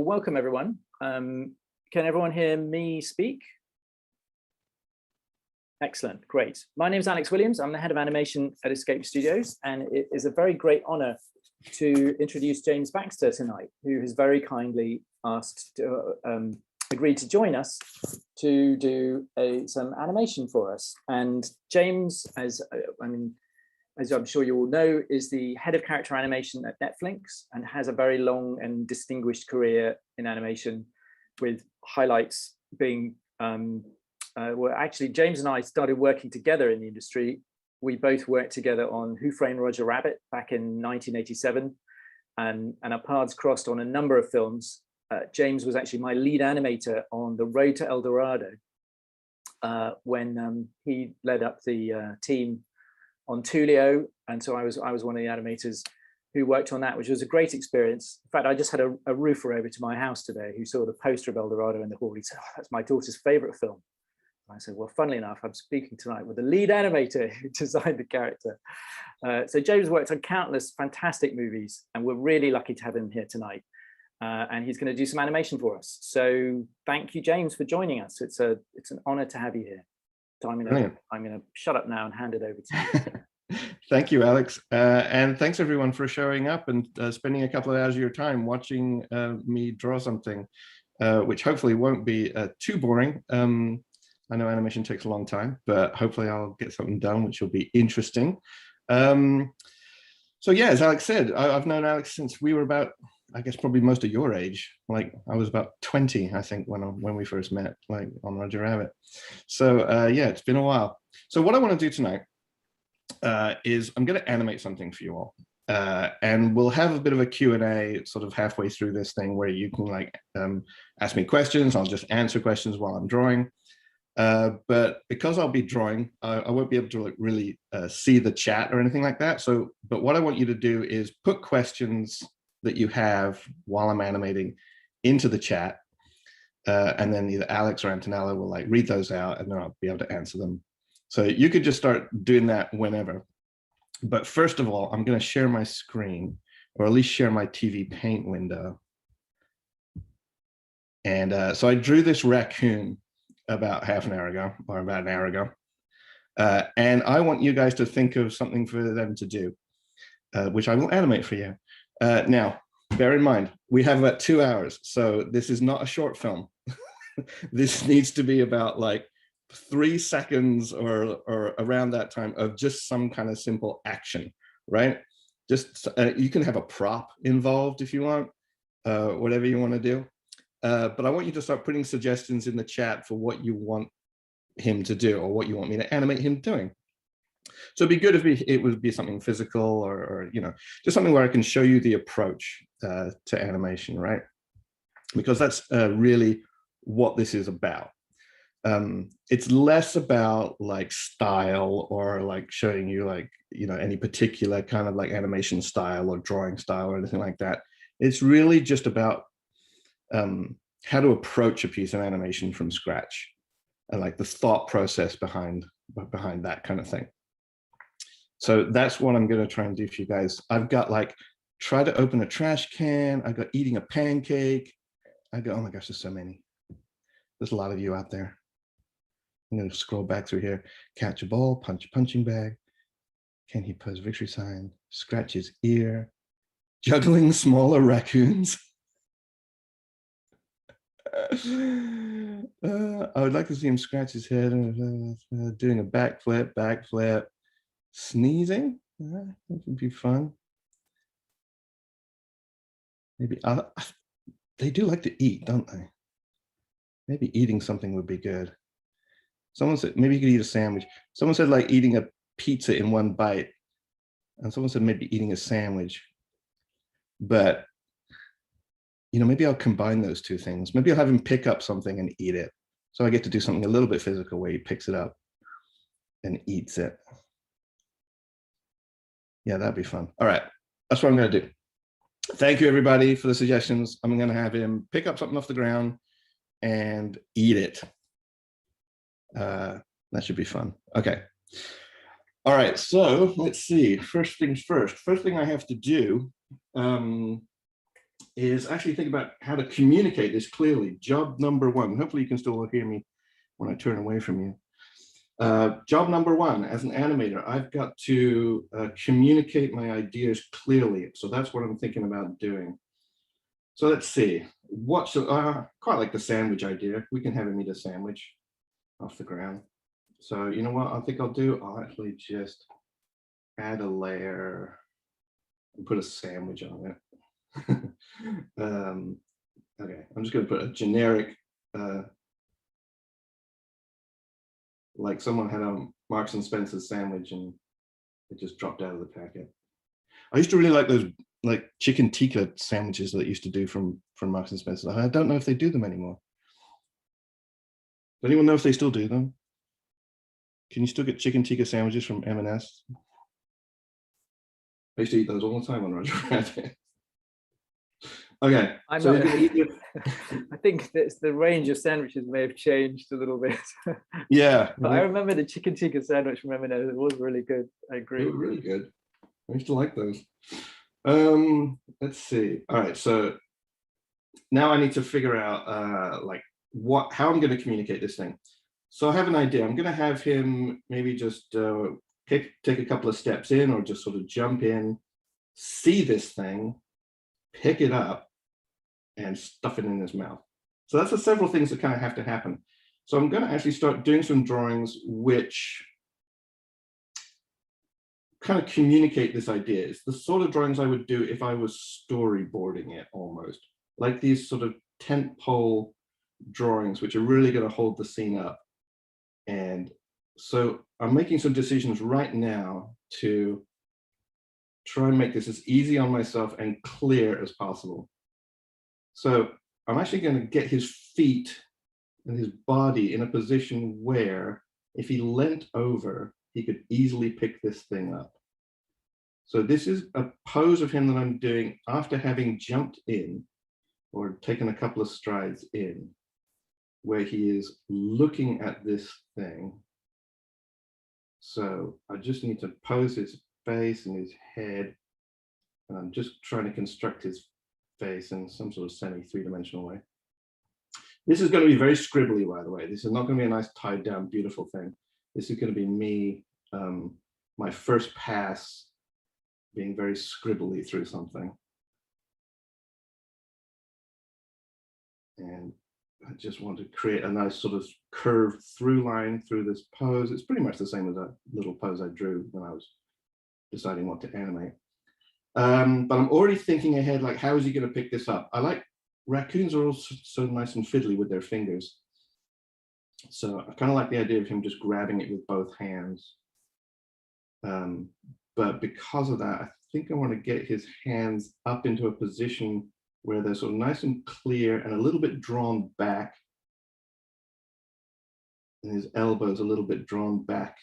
well, welcome everyone. Can everyone hear me speak? Excellent, great. My name is Alex Williams. I'm the head of animation at Escape Studios, and it is a very great honor to introduce James Baxter tonight, who has very kindly asked to agreed to join us to do some animation for us. And James, as I'm sure you all know, is the head of character animation at Netflix and has a very long and distinguished career in animation, with highlights being, well, actually, James and I started working together in the industry. We both worked together on Who Framed Roger Rabbit back in 1987, and our paths crossed on a number of films. James was actually my lead animator on The Road to El Dorado when he led up the team on Tulio, and so I was one of the animators who worked on that, which was a great experience. In fact, I just had a roofer over to my house today who saw the poster of El Dorado in the hall. He said, "Oh, that's my daughter's favorite film." I said, well, funnily enough, I'm speaking tonight with the lead animator who designed the character. So James worked on countless fantastic movies, and we're really lucky to have him here tonight. And he's going to do some animation for us. So thank you, James, for joining us. It's an honor to have you here. So I'm going to shut up now and hand it over to you. Thank you, Alex. And thanks everyone for showing up and spending a couple of hours of your time watching me draw something, which hopefully won't be too boring. I know animation takes a long time, but hopefully I'll get something done, which will be interesting. So yeah, as Alex said, I've known Alex since we were about, I guess, probably most of your age. Like I was about 20, I think, when we first met, like on Roger Rabbit. So yeah, it's been a while. So what I want to do tonight is I'm going to animate something for you all. And we'll have a bit of a Q&A sort of halfway through this thing where you can like ask me questions. I'll just answer questions while I'm drawing. But because I'll be drawing, I won't be able to like really see the chat or anything like that. So, but what I want you to do is put questions that you have while I'm animating into the chat. And then either Alex or Antonella will like read those out, and then I'll be able to answer them. So you could just start doing that whenever. But first of all, I'm going to share my screen, or at least share my TV Paint window. And so I drew this raccoon about half an hour ago, or about an hour ago. And I want you guys to think of something for them to do, which I will animate for you. Now, bear in mind, we have about 2 hours, so this is not a short film. This needs to be about like 3 seconds or around that time of just some kind of simple action, right? Just, you can have a prop involved if you want, whatever you want to do. But I want you to start putting suggestions in the chat for what you want him to do or what you want me to animate him doing. So it'd be good if it would be something physical or you know, just something where I can show you the approach to animation, right? Because that's really what this is about. It's less about like style or like showing you like, you know, any particular kind of like animation style or drawing style or anything like that. It's really just about how to approach a piece of animation from scratch and like the thought process behind that kind of thing. So that's what I'm going to try and do for you guys. I've got like, try to open a trash can. I got eating a pancake. I go, oh my gosh, there's so many. There's a lot of you out there. I'm going to scroll back through here. Catch a ball, punch a punching bag. Can he pose victory sign? Scratch his ear. Juggling smaller raccoons. I would like to see him scratch his head, doing a backflip, sneezing. That would be fun. Maybe they do like to eat, don't they? Maybe eating something would be good. Someone said maybe you could eat a sandwich. Someone said like eating a pizza in one bite, and someone said maybe eating a sandwich. But you know, maybe I'll combine those two things. Maybe I'll have him pick up something and eat it. So I get to do something a little bit physical where he picks it up and eats it. Yeah, that'd be fun. All right, that's what I'm going to do. Thank you, everybody, for the suggestions. I'm going to have him pick up something off the ground and eat it. That should be fun. Okay. All right, so let's see. First things first. First thing I have to do is actually think about how to communicate this clearly. Job number one. Hopefully you can still hear me when I turn away from you. Job number one, as an animator, I've got to communicate my ideas clearly. So that's what I'm thinking about doing. So let's see. Quite like the sandwich idea. We can have him eat a sandwich off the ground. So you know what I think I'll do? I'll actually just add a layer and put a sandwich on it. Okay, I'm just going to put a generic, like someone had a Marks and Spencer sandwich and it just dropped out of the packet. I used to really like those like chicken tikka sandwiches that I used to do from Marks and Spencer. I don't know if they do them anymore. Does anyone know if they still do them? Can you still get chicken tikka sandwiches from M&S? I used to eat those all the time on Roger Rabbit. Okay, I think that the range of sandwiches may have changed a little bit. Yeah, but I remember the chicken tikka sandwich from M&S. It was really good. I agree. They were really good. I used to like those. Let's see. All right, so now I need to figure out like how I'm going to communicate this thing. So I have an idea. I'm going to have him maybe just take a couple of steps in, or just sort of jump in, see this thing, pick it up, and stuff it in his mouth. So that's the several things that kind of have to happen. So I'm going to actually start doing some drawings which kind of communicate this idea. It's the sort of drawings I would do if I was storyboarding it, almost like these sort of tentpole drawings, which are really going to hold the scene up. And so I'm making some decisions right now to try and make this as easy on myself and clear as possible. So I'm actually going to get his feet and his body in a position where if he leant over, he could easily pick this thing up. So this is a pose of him that I'm doing after having jumped in or taken a couple of strides in, where he is looking at this thing. So I just need to pose his face and his head. And I'm just trying to construct his face in some sort of semi-three-dimensional way. This is going to be very scribbly, by the way. This is not going to be a nice tied down, beautiful thing. This is going to be me, my first pass, being very scribbly through something. And I just want to create a nice sort of curved through line through this pose. It's pretty much the same as that little pose I drew when I was deciding what to animate. But I'm already thinking ahead, like, how is he going to pick this up? I like raccoons are also so nice and fiddly with their fingers. So I kind of like the idea of him just grabbing it with both hands. But because of that, I think I want to get his hands up into a position where they're sort of nice and clear and a little bit drawn back. And his elbows a little bit drawn back,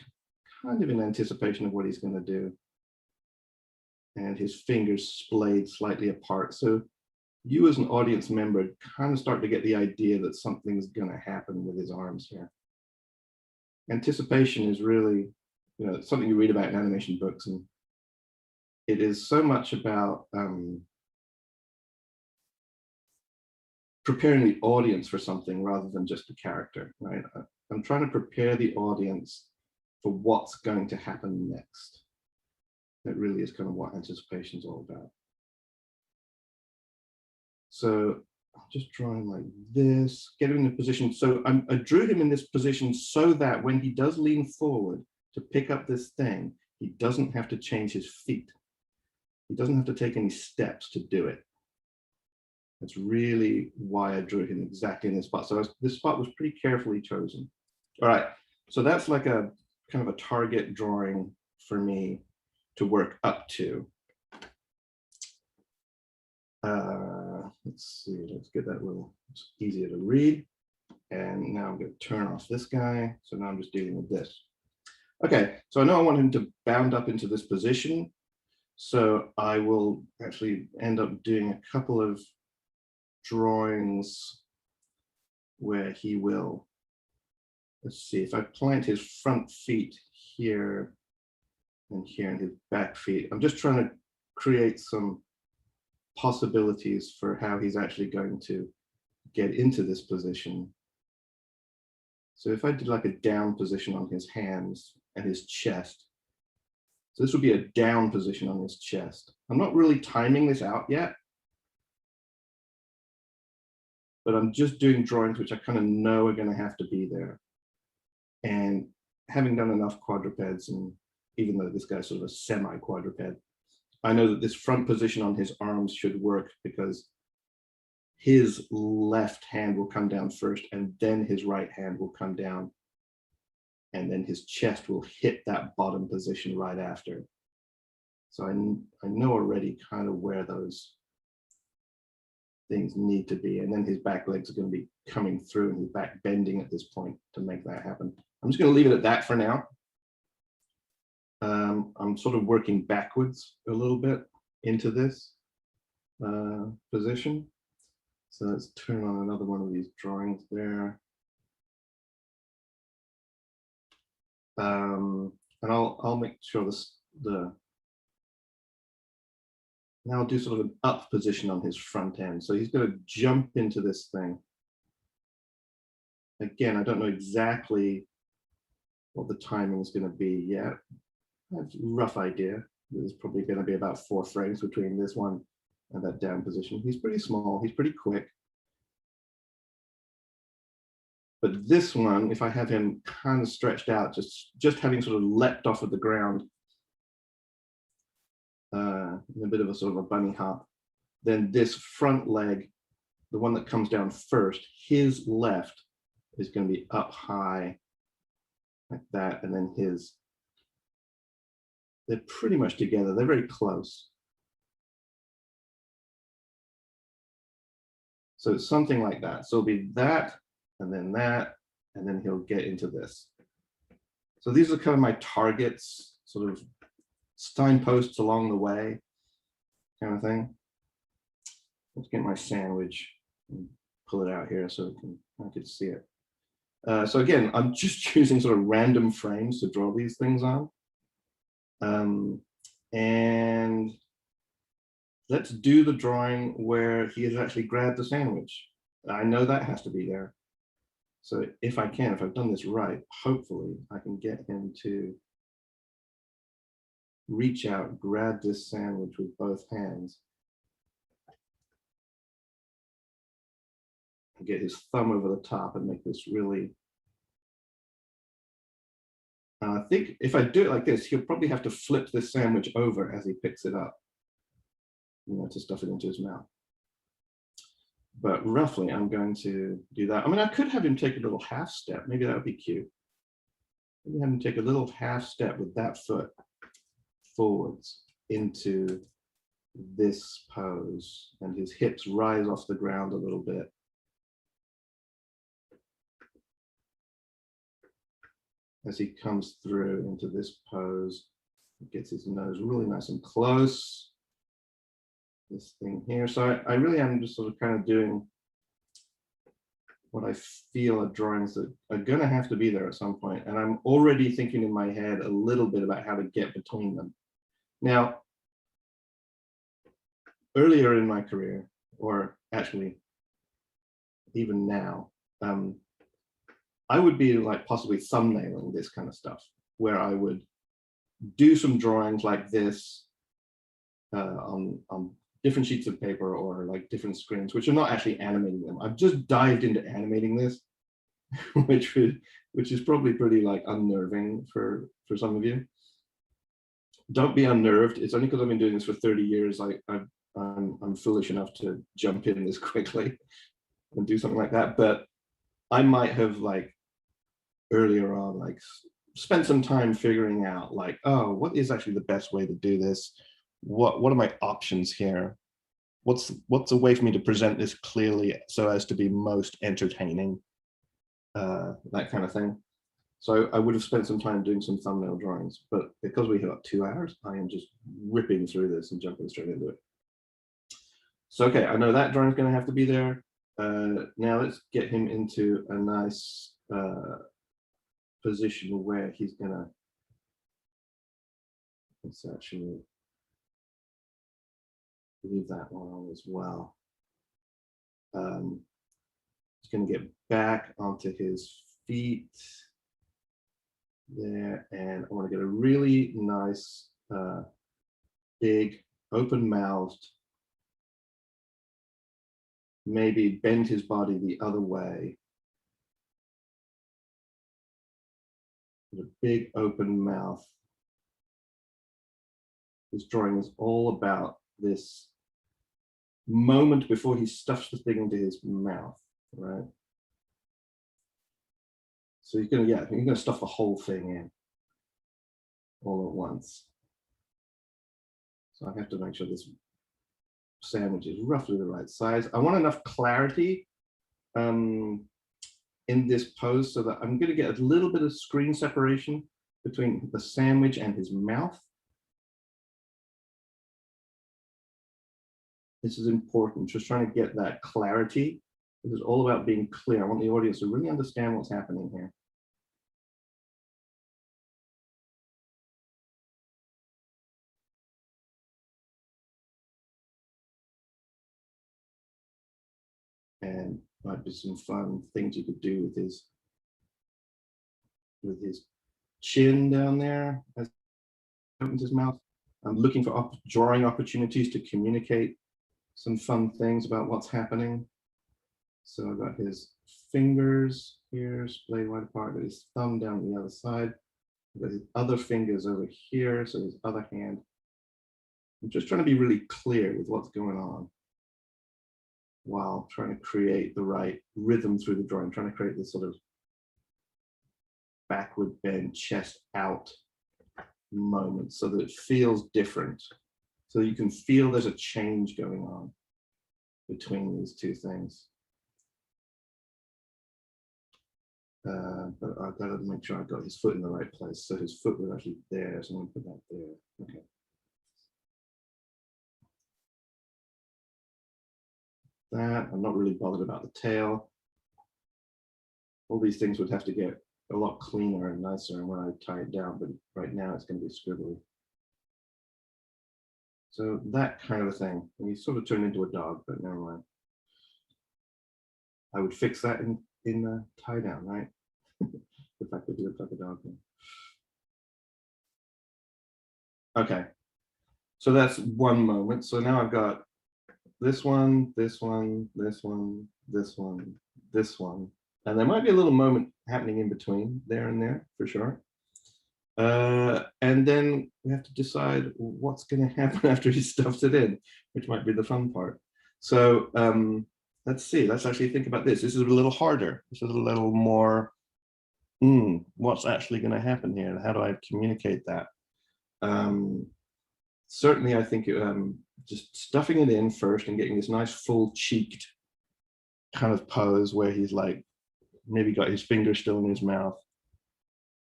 kind of in anticipation of what he's going to do. And his fingers splayed slightly apart. So you as an audience member kind of start to get the idea that something's going to happen with his arms here. Anticipation is really, something you read about in animation books, and it is so much about preparing the audience for something rather than just the character, right? I'm trying to prepare the audience for what's going to happen next. That really is kind of what anticipation is all about. So I'm just drawing like this, get him in a position. So I drew him in this position so that when he does lean forward to pick up this thing, he doesn't have to change his feet. He doesn't have to take any steps to do it. That's really why I drew him exactly in this spot. So this spot was pretty carefully chosen. All right, so that's like a kind of a target drawing for me to work up to. Let's see, let's get that little, it's easier to read. And now I'm going to turn off this guy. So now I'm just dealing with this. Okay, so I know I want him to bound up into this position. So I will actually end up doing a couple of drawings where he will, let's see, if I plant his front feet here and here and his back feet, I'm just trying to create some possibilities for how he's actually going to get into this position. So if I did like a down position on his hands and his chest, so this would be a down position on his chest. I'm not really timing this out yet, but I'm just doing drawings which I kind of know are going to have to be there. And having done enough quadrupeds, and even though this guy's sort of a semi-quadruped, I know that this front position on his arms should work because his left hand will come down first and then his right hand will come down. And then his chest will hit that bottom position right after. So I know already kind of where those things need to be. And then his back legs are going to be coming through and his back bending at this point to make that happen. I'm just going to leave it at that for now. I'm sort of working backwards a little bit into this position. So let's turn on another one of these drawings there. And I'll make sure now I'll do sort of an up position on his front end. So he's going to jump into this thing. Again, I don't know exactly what the timing is going to be yet. I have a rough idea. There's probably going to be about 4 frames between this one and that down position. He's pretty small, he's pretty quick. But this one, if I have him kind of stretched out, just having sort of leapt off of the ground in a bit of a sort of a bunny hop, then this front leg, the one that comes down first, his left is going to be up high like that, and then they're pretty much together. They're very close. So it's something like that. So it'll be that, and then he'll get into this. So these are kind of my targets, sort of signposts along the way, kind of thing. Let's get my sandwich and pull it out here so I can see it. So again, I'm just choosing sort of random frames to draw these things on. And let's do the drawing where he has actually grabbed the sandwich. I know that has to be there. So if I've done this right, hopefully I can get him to reach out, grab this sandwich with both hands, and get his thumb over the top and make this really. I think if I do it like this, he'll probably have to flip this sandwich over as he picks it up, to stuff it into his mouth. But roughly, I'm going to do that. I mean, I could have him take a little half step. Maybe that would be cute. Maybe have him take a little half step with that foot forwards into this pose, and his hips rise off the ground a little bit. As he comes through into this pose, he gets his nose really nice and close. This thing here. So I really am just sort of kind of doing what I feel are drawings that are going to have to be there at some point. And I'm already thinking in my head a little bit about how to get between them. Now, earlier in my career, or actually even now, I would be like possibly thumbnailing this kind of stuff, where I would do some drawings like this on different sheets of paper or like different screens, which are not actually animating them. I've just dived into animating this, which is probably pretty like unnerving for some of you. Don't be unnerved. It's only because I've been doing this for 30 years. I'm foolish enough to jump in this quickly and do something like that. But I might have like earlier on like spent some time figuring out like, oh, what is actually the best way to do this? What are my options here? What's a way for me to present this clearly so as to be most entertaining? That kind of thing. So I would have spent some time doing some thumbnail drawings, but because we have 2 hours, I am just ripping through this and jumping straight into it. So okay, I know that drawing is going to have to be there. Now let's get him into a nice position where he's gonna. Let's actually. leave that one on as well. He's going to get back onto his feet there, and I want to get a really nice, big, open-mouthed, maybe bend his body the other way. With a big open mouth. This drawing is all about this moment before he stuffs the thing into his mouth, right? So he's gonna stuff the whole thing in all at once. So I have to make sure this sandwich is roughly the right size. I want enough clarity in this pose so that I'm going to get a little bit of screen separation between the sandwich and his mouth. This is important, just trying to get that clarity. This is all about being clear. I want the audience to really understand what's happening here. And might be some fun things you could do with his chin down there as he opens his mouth. I'm looking for drawing opportunities to communicate some fun things about what's happening. So I've got his fingers here, splayed wide apart, got his thumb down the other side. I've got his other fingers over here, so his other hand. I'm just trying to be really clear with what's going on while trying to create the right rhythm through the drawing, trying to create this sort of backward bend, chest out moment so that it feels different. So you can feel there's a change going on between these two things. But I've got to make sure I've got his foot in the right place. So his foot was actually there, so I'm going to put that there. Okay. That, I'm not really bothered about the tail. All these things would have to get a lot cleaner and nicer when I tie it down, but right now it's going to be scribbly. So that kind of a thing. And he sort of turned into a dog, but never mind. I would fix that in the tie down, right? If I could do it like a dog. Okay, so that's one moment. So now I've got this one, this one, this one, this one, this one. And there might be a little moment happening in between there and there for sure. And then we have to decide what's going to happen after he stuffs it in, which might be the fun part. So let's see, let's actually think about this. This is a little harder. This is a little more, what's actually going to happen here? And how do I communicate that? Certainly, I think just stuffing it in first and getting this nice full-cheeked kind of pose where he's like, maybe got his finger still in his mouth,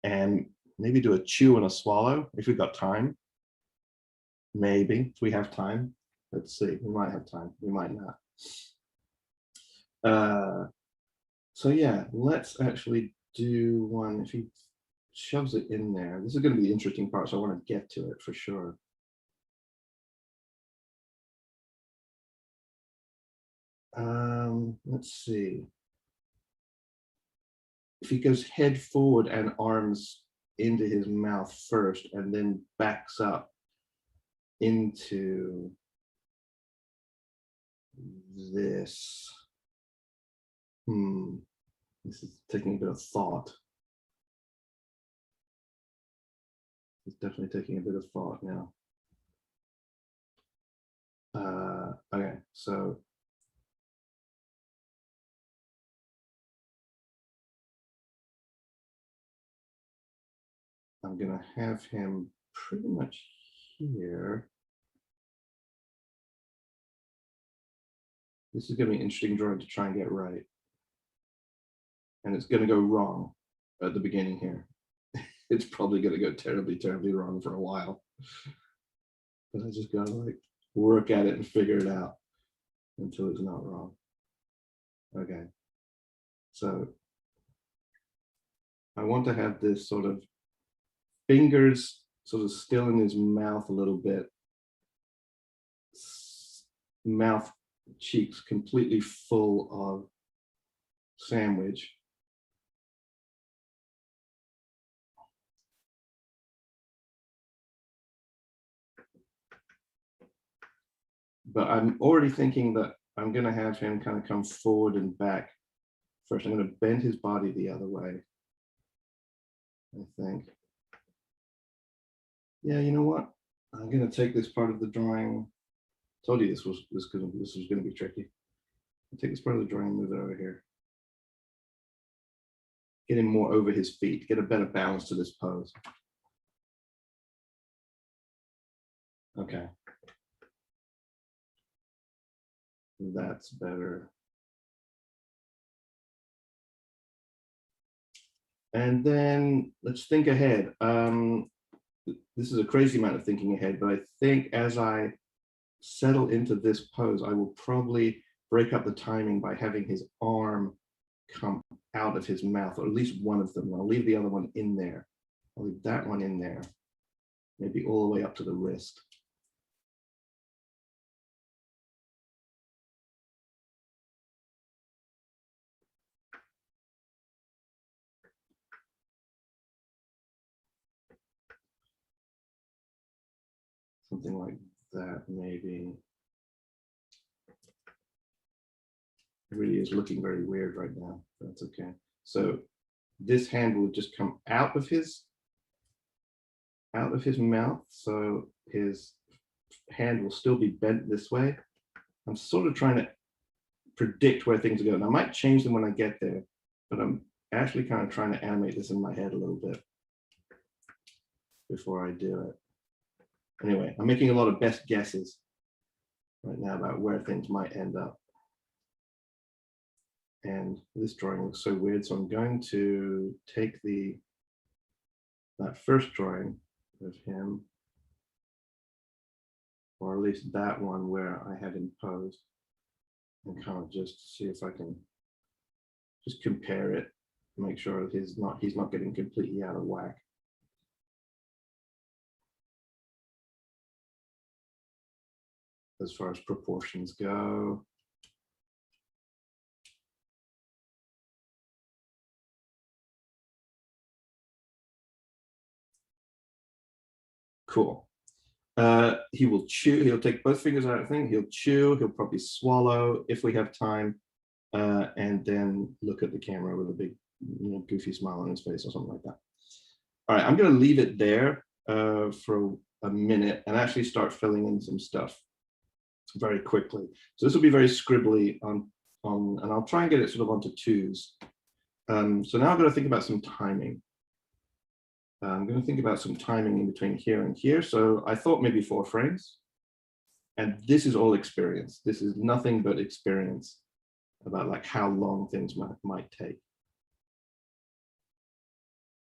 and maybe do a chew and a swallow if we've got time. Maybe if we have time. Let's see, we might have time, we might not. So yeah, let's actually do one. If he shoves it in there, this is going to be the interesting part, so I want to get to it for sure. Let's see. If he goes head forward and arms into his mouth first and then backs up into this. This is taking a bit of thought. It's definitely taking a bit of thought now. Okay, so I'm gonna have him pretty much here. This is gonna be an interesting drawing to try and get right. And it's gonna go wrong at the beginning here. It's probably gonna go terribly, terribly wrong for a while. But I just gotta like work at it and figure it out until it's not wrong. Okay, so I want to have this sort of fingers sort of still in his mouth a little bit, mouth cheeks completely full of sandwich. But I'm already thinking that I'm going to have him kind of come forward and back. First, I'm going to bend his body the other way, I think. Yeah, you know what? I'm going to take this part of the drawing. Told you this was going to be tricky. I'll take this part of the drawing and move it over here. Get him more over his feet, get a better balance to this pose. Okay. That's better. And then let's think ahead. This is a crazy amount of thinking ahead, but I think as I settle into this pose, I will probably break up the timing by having his arm come out of his mouth, or at least one of them. I'll leave the other one in there. I'll leave that one in there, maybe all the way up to the wrist. Something like that, maybe. It really is looking very weird right now. That's okay. So this hand will just come out of his mouth. So his hand will still be bent this way. I'm sort of trying to predict where things are going. I might change them when I get there, but I'm actually kind of trying to animate this in my head a little bit before I do it. Anyway, I'm making a lot of best guesses right now about where things might end up. And this drawing looks so weird, so I'm going to take that first drawing of him, or at least that one where I had him posed, and kind of just see if I can just compare it, make sure he's not getting completely out of whack. As far as proportions go. Cool. He will chew, he'll take both fingers out, I think. He'll chew, he'll probably swallow if we have time, and then look at the camera with a big, goofy smile on his face or something like that. All right, I'm going to leave it there for a minute and actually start filling in some stuff very quickly. So this will be very scribbly and I'll try and get it sort of onto twos. So now I'm going to think about some timing. I'm going to think about some timing in between here and here. So I thought maybe 4 frames. And this is all experience. This is nothing but experience about like how long things might take.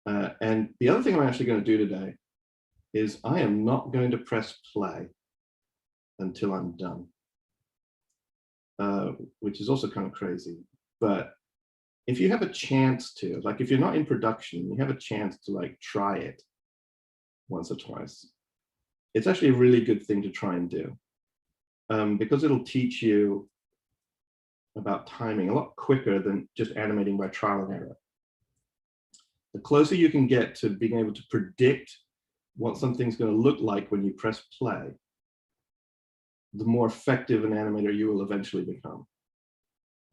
And the other thing I'm actually going to do today is I am not going to press play until I'm done, which is also kind of crazy. But if you have a chance to, like if you're not in production, you have a chance to like try it once or twice, it's actually a really good thing to try and do, because it'll teach you about timing a lot quicker than just animating by trial and error. The closer you can get to being able to predict what something's going to look like when you press play, the more effective an animator you will eventually become.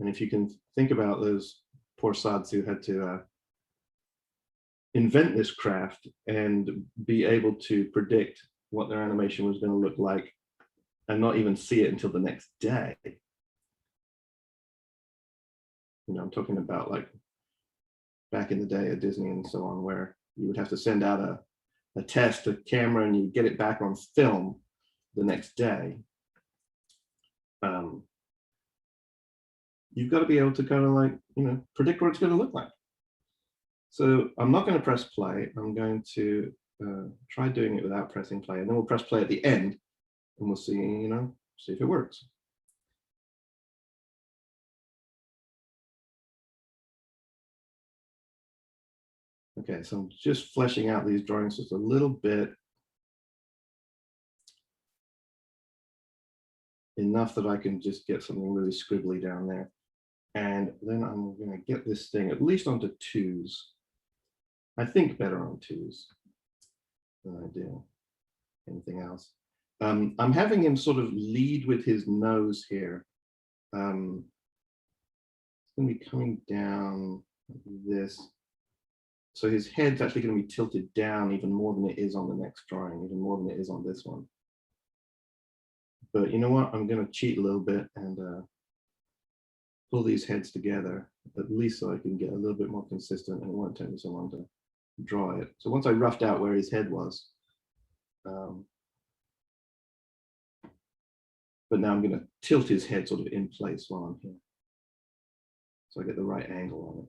And if you can think about those poor sods who had to invent this craft and be able to predict what their animation was going to look like and not even see it until the next day. I'm talking about like back in the day at Disney and so on, where you would have to send out a test, a camera, and you get it back on film the next day. You've got to be able to kind of like, predict what it's going to look like. So I'm not going to press play. I'm going to try doing it without pressing play, and then we'll press play at the end and we'll see, see if it works. Okay, so I'm just fleshing out these drawings just a little bit. enough that I can just get something really scribbly down there. And then I'm going to get this thing at least onto 2s. I think better on 2s than I do anything else. I'm having him sort of lead with his nose here. It's going to be coming down like this. So his head's actually going to be tilted down even more than it is on the next drawing, even more than it is on this one. But you know what? I'm going to cheat a little bit and pull these heads together, at least so I can get a little bit more consistent, and it won't take me so long to draw it. So once I roughed out where his head was, but now I'm going to tilt his head sort of in place while I'm here, so I get the right angle on it.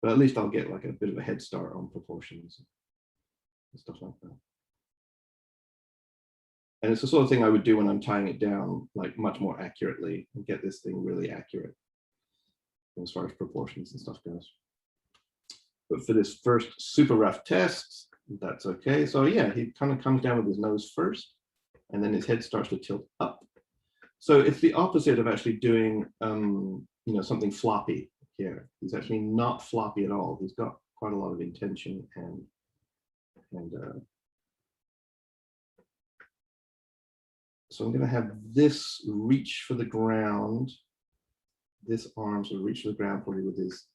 But at least I'll get like a bit of a head start on proportions and stuff like that. And it's the sort of thing I would do when I'm tying it down, like much more accurately, and get this thing really accurate as far as proportions and stuff goes. But for this first super rough test, that's okay. So yeah, he kind of comes down with his nose first, and then his head starts to tilt up. So it's the opposite of actually doing, you know, something floppy here. He's actually not floppy at all. He's got quite a lot of intention and so I'm going to have this reach for the ground. This arm sort of reach for the ground probably with his,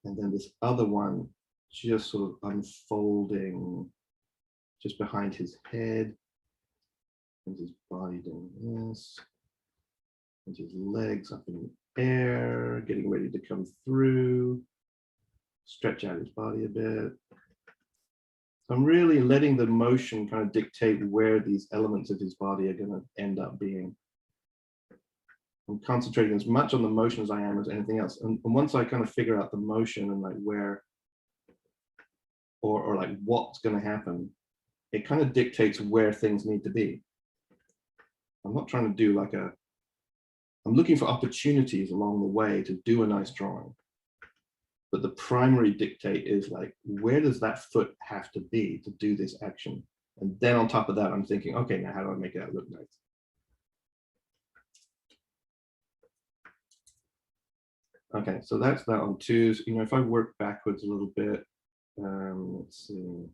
and then this other one just sort of unfolding just behind his head, and his body doing this, and his legs up in the air, getting ready to come through, stretch out his body a bit. So I'm really letting the motion kind of dictate where these elements of his body are going to end up being. I'm concentrating as much on the motion as I am as anything else. And once I kind of figure out the motion and like where, or like what's going to happen, it kind of dictates where things need to be. I'm not trying to do like a, I'm looking for opportunities along the way to do a nice drawing. But the primary dictate is like, where does that foot have to be to do this action? And then on top of that, I'm thinking, okay, now how do I make that look nice? Okay, so that's that on 2s. You know, if I work backwards a little bit, let's see.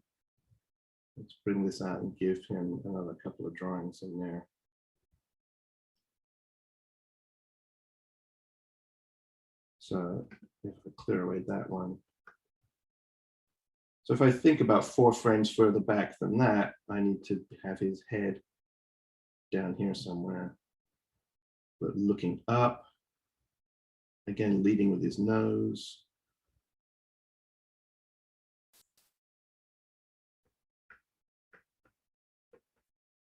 Let's bring this out and give him another couple of drawings in there. So if I clear away that one. So if I think about 4 frames further back than that, I need to have his head down here somewhere, but looking up, again, leading with his nose.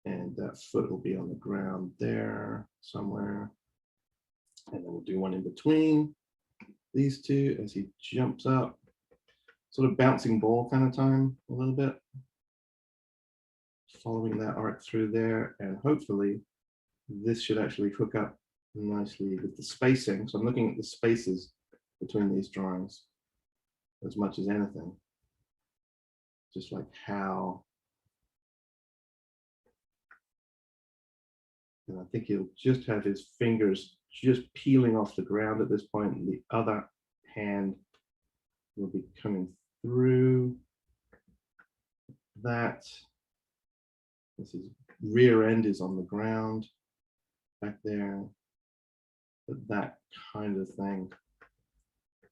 And that foot will be on the ground there somewhere. And then we'll do one in between these two as he jumps up, sort of bouncing ball kind of time a little bit, following that arc through there, and hopefully this should actually hook up nicely with the spacing. So I'm looking at the spaces between these drawings as much as anything, just like how, and I think he'll just have his fingers just peeling off the ground at this point, and the other hand will be coming through that. This is rear end is on the ground back there, but that kind of thing.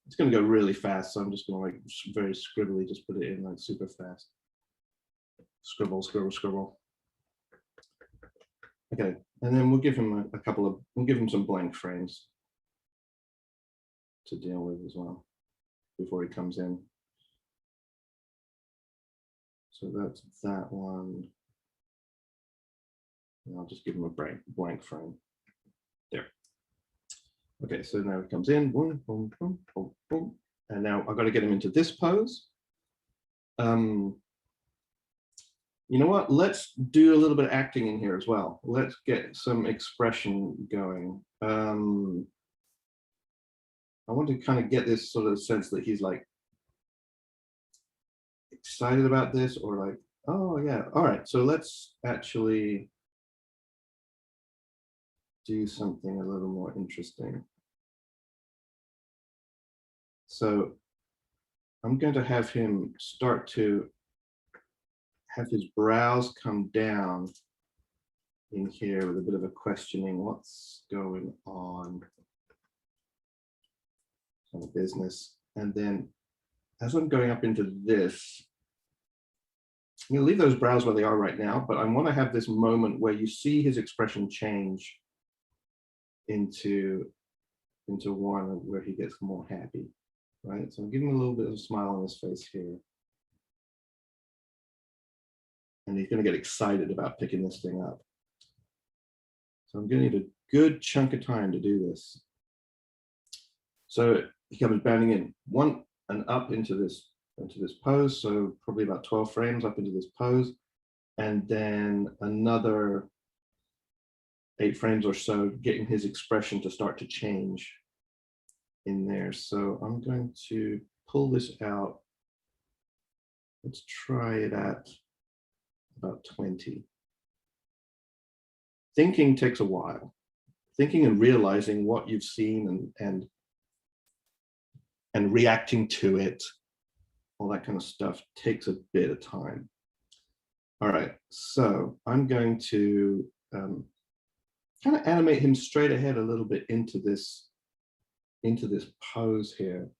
It's going to go really fast, so I'm just going to like very scribbly just put it in like super fast. Scribble, scribble, scribble. Okay, and then we'll give him a couple of, we'll give him some blank frames to deal with as well before he comes in. So that's that one. And I'll just give him a blank frame. There. Okay, so now he comes in, boom, boom, boom, boom, boom. And now I've got to get him into this pose. You know what? Let's do a little bit of acting in here as well. Let's get some expression going. I want to kind of get this sort of sense that he's like excited about this, or like, oh yeah, all right. So let's actually do something a little more interesting. So I'm going to have him start to have his brows come down in here with a bit of a questioning, what's going on in the business. And then as I'm going up into this, I'm going to leave those brows where they are right now, but I want to have this moment where you see his expression change into one where he gets more happy, right? So I'm giving him a little bit of a smile on his face here. And he's going to get excited about picking this thing up. So I'm going to need a good chunk of time to do this. So he comes bounding in, one and up into this pose. So probably about 12 frames up into this pose. And then another 8 frames or so, getting his expression to start to change in there. So I'm going to pull this out. Let's try it at about 20. Thinking takes a while. Thinking and realizing what you've seen and reacting to it, all that kind of stuff takes a bit of time. All right, so I'm going to kind of animate him straight ahead a little bit into this pose here.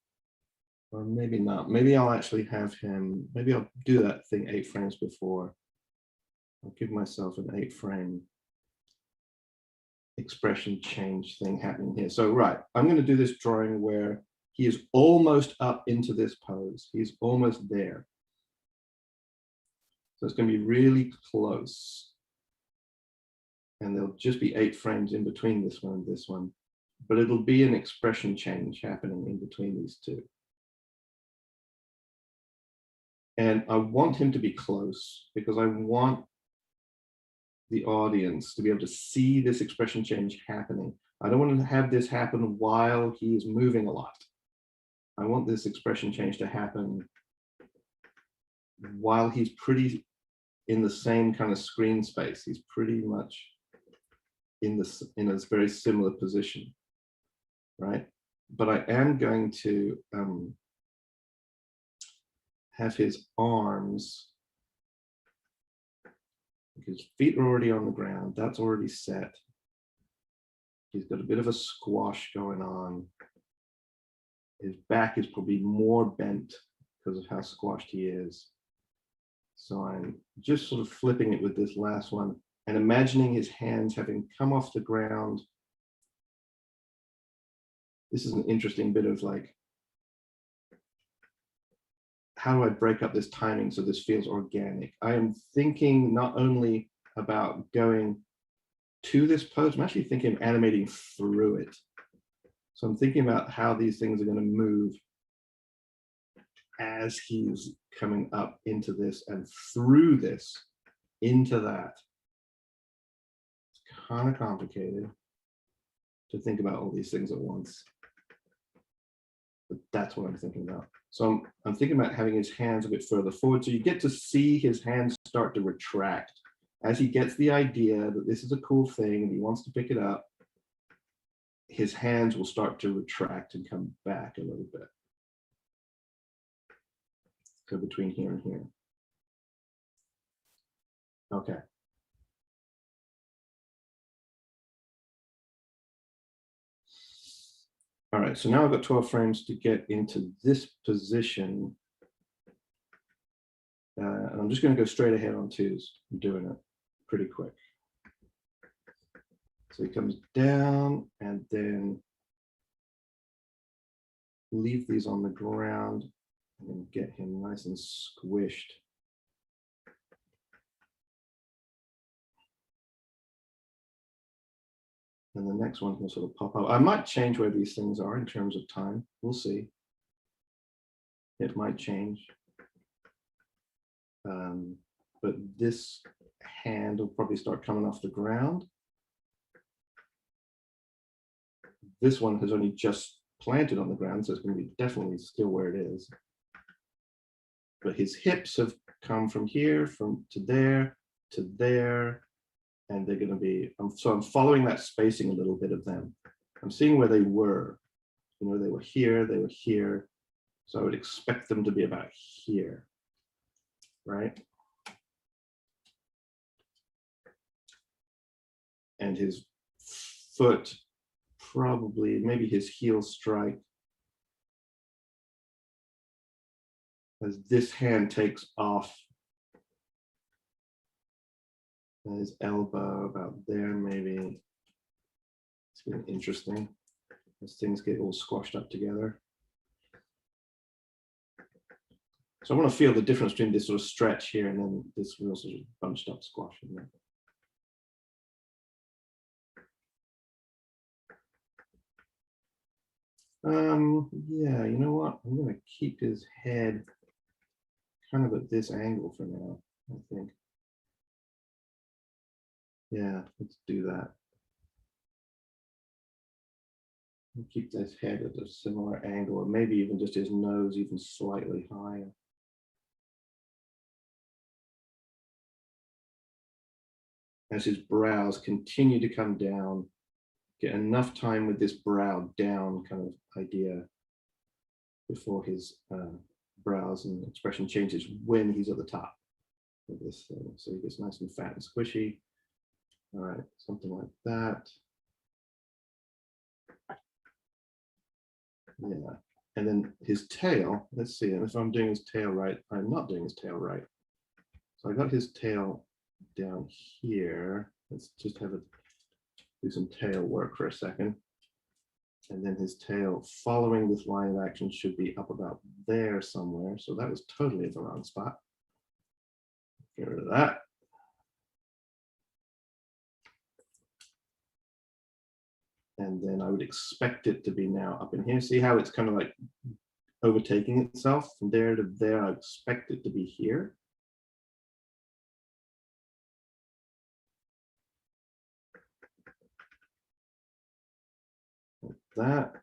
Or maybe not. Maybe I'll actually have him, maybe I'll do that thing 8 frames before. I'll give myself an 8 frame expression change thing happening here. So right, I'm going to do this drawing where he is almost up into this pose. He's almost there. So it's going to be really close. And there'll just be 8 frames in between this one and this one. But it'll be an expression change happening in between these two. And I want him to be close because I want the audience to be able to see this expression change happening. I don't want to have this happen while he is moving a lot. I want this expression change to happen while he's pretty in the same kind of screen space. He's pretty much in a very similar position, right? But I am going to have his arms, his feet are already on the ground, that's already set. He's got a bit of a squash going on. His back is probably more bent because of how squashed he is. So I'm just sort of flipping it with this last one and imagining his hands having come off the ground. This is an interesting bit of like, how do I break up this timing so this feels organic? I am thinking not only about going to this pose, I'm actually thinking of animating through it. So I'm thinking about how these things are going to move as he's coming up into this and through this into that. It's kind of complicated to think about all these things at once, but that's what I'm thinking about. So I'm thinking about having his hands a bit further forward, so you get to see his hands start to retract as he gets the idea that this is a cool thing and he wants to pick it up. His hands will start to retract and come back a little bit. So between here and here. Okay. All right, so now I've got 12 frames to get into this position. And I'm just going to go straight ahead on 2s. I'm doing it pretty quick. So he comes down and then leave these on the ground and then get him nice and squished. And the next one can sort of pop up. I might change where these things are in terms of time. We'll see. It might change. But this hand will probably start coming off the ground. This one has only just planted on the ground, so it's going to be definitely still where it is. But his hips have come from here, to there, and they're going to be, so I'm following that spacing a little bit of them. I'm seeing where they were. You know, they were here. So I would expect them to be about here, right? And his foot, probably, maybe his heel strike, as this hand takes off. And his elbow about there, maybe. It's been interesting as things get all squashed up together. So I want to feel the difference between this sort of stretch here and then this real sort of bunched up squash in there. Yeah, you know what? I'm going to keep his head kind of at this angle for now, I think. Yeah, let's do that. I'll keep this head at a similar angle, or maybe even just his nose even slightly higher. As his brows continue to come down, get enough time with this brow down kind of idea before his brows and expression changes when he's at the top of this thing. So he gets nice and fat and squishy. All right, something like that. Yeah, and then his tail, let's see if I'm doing his tail right. I'm not doing his tail right. So I got his tail down here. Let's just have it do some tail work for a second. And then his tail following this line of action should be up about there somewhere. So that was totally at the wrong spot. Get rid of that. And then I would expect it to be now up in here. See how it's kind of like overtaking itself from there to there. I expect it to be here. Like that.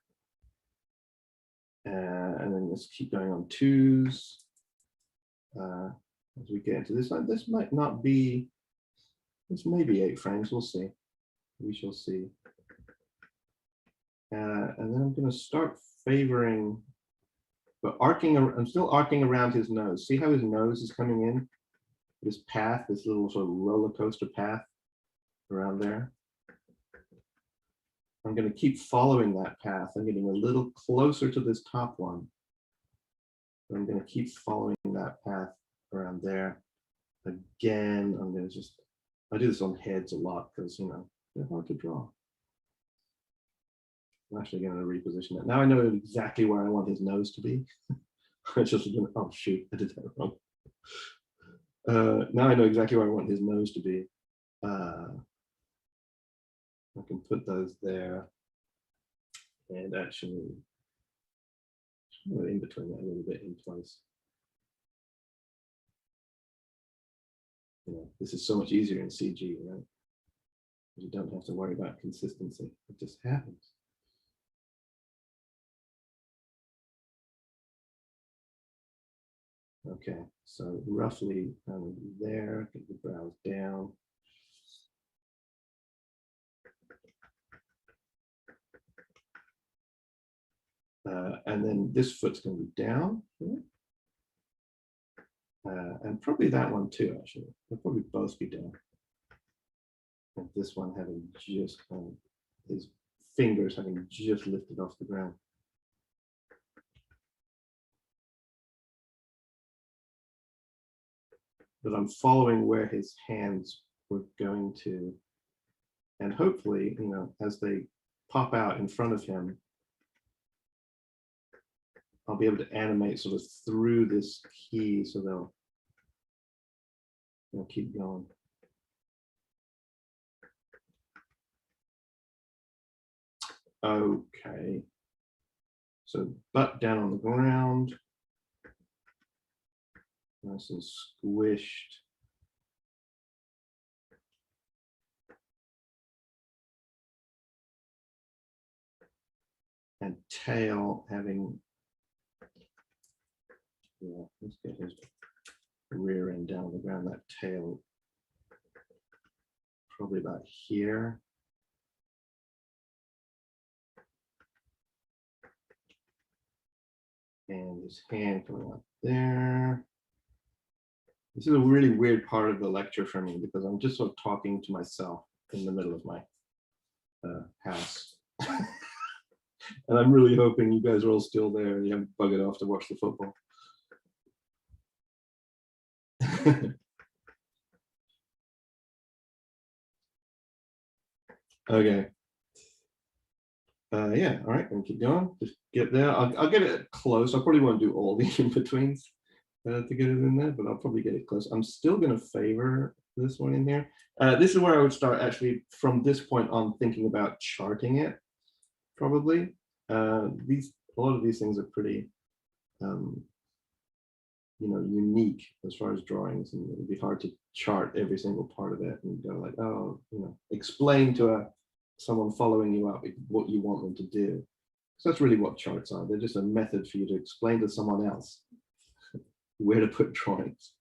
And then let's keep going on twos. As we get into this one, this might not be, this may be 8 frames, we'll see. We shall see. And then I'm going to start favoring, but arcing, I'm still arcing around his nose. See how his nose is coming in? This path, this little sort of roller coaster path around there. I'm going to keep following that path. I'm getting a little closer to this top one. But I'm going to keep following that path around there. Again, I'm going to just, I do this on heads a lot because, you know, they're hard to draw. I'm actually going to reposition it. Now I know exactly where I want his nose to be. I just, oh shoot, I did that wrong. Now I know exactly where I want his nose to be. I can put those there and actually in between that a little bit in place. You know, this is so much easier in CG, right? You don't have to worry about consistency. It just happens. Okay, so roughly there, get the brows down. And then this foot's going to be down. And probably that one too, actually. They'll probably both be down. And this one having just his fingers having just lifted off the ground. But I'm following where his hands were going to. And hopefully, you know, as they pop out in front of him, I'll be able to animate sort of through this key so they'll keep going. Okay. So butt down on the ground. Nice and squished. And tail having, yeah, let's get his rear end down on the ground. That tail probably about here. And his hand coming up there. This is a really weird part of the lecture for me because I'm just sort of talking to myself in the middle of my house. And I'm really hoping you guys are all still there and you haven't buggered off to watch the football. Okay. Yeah, all right, and keep going. Just get there. I'll get it close. I probably won't do all the in-betweens to get it in there, but I'll probably get it close. I'm still going to favor this one in here. This is where I would start actually from this point on thinking about charting it, probably. A lot of these things are pretty, unique as far as drawings, and it would be hard to chart every single part of it and go like, oh, explain to someone following you up what you want them to do. So that's really what charts are. They're just a method for you to explain to someone else where to put drawings.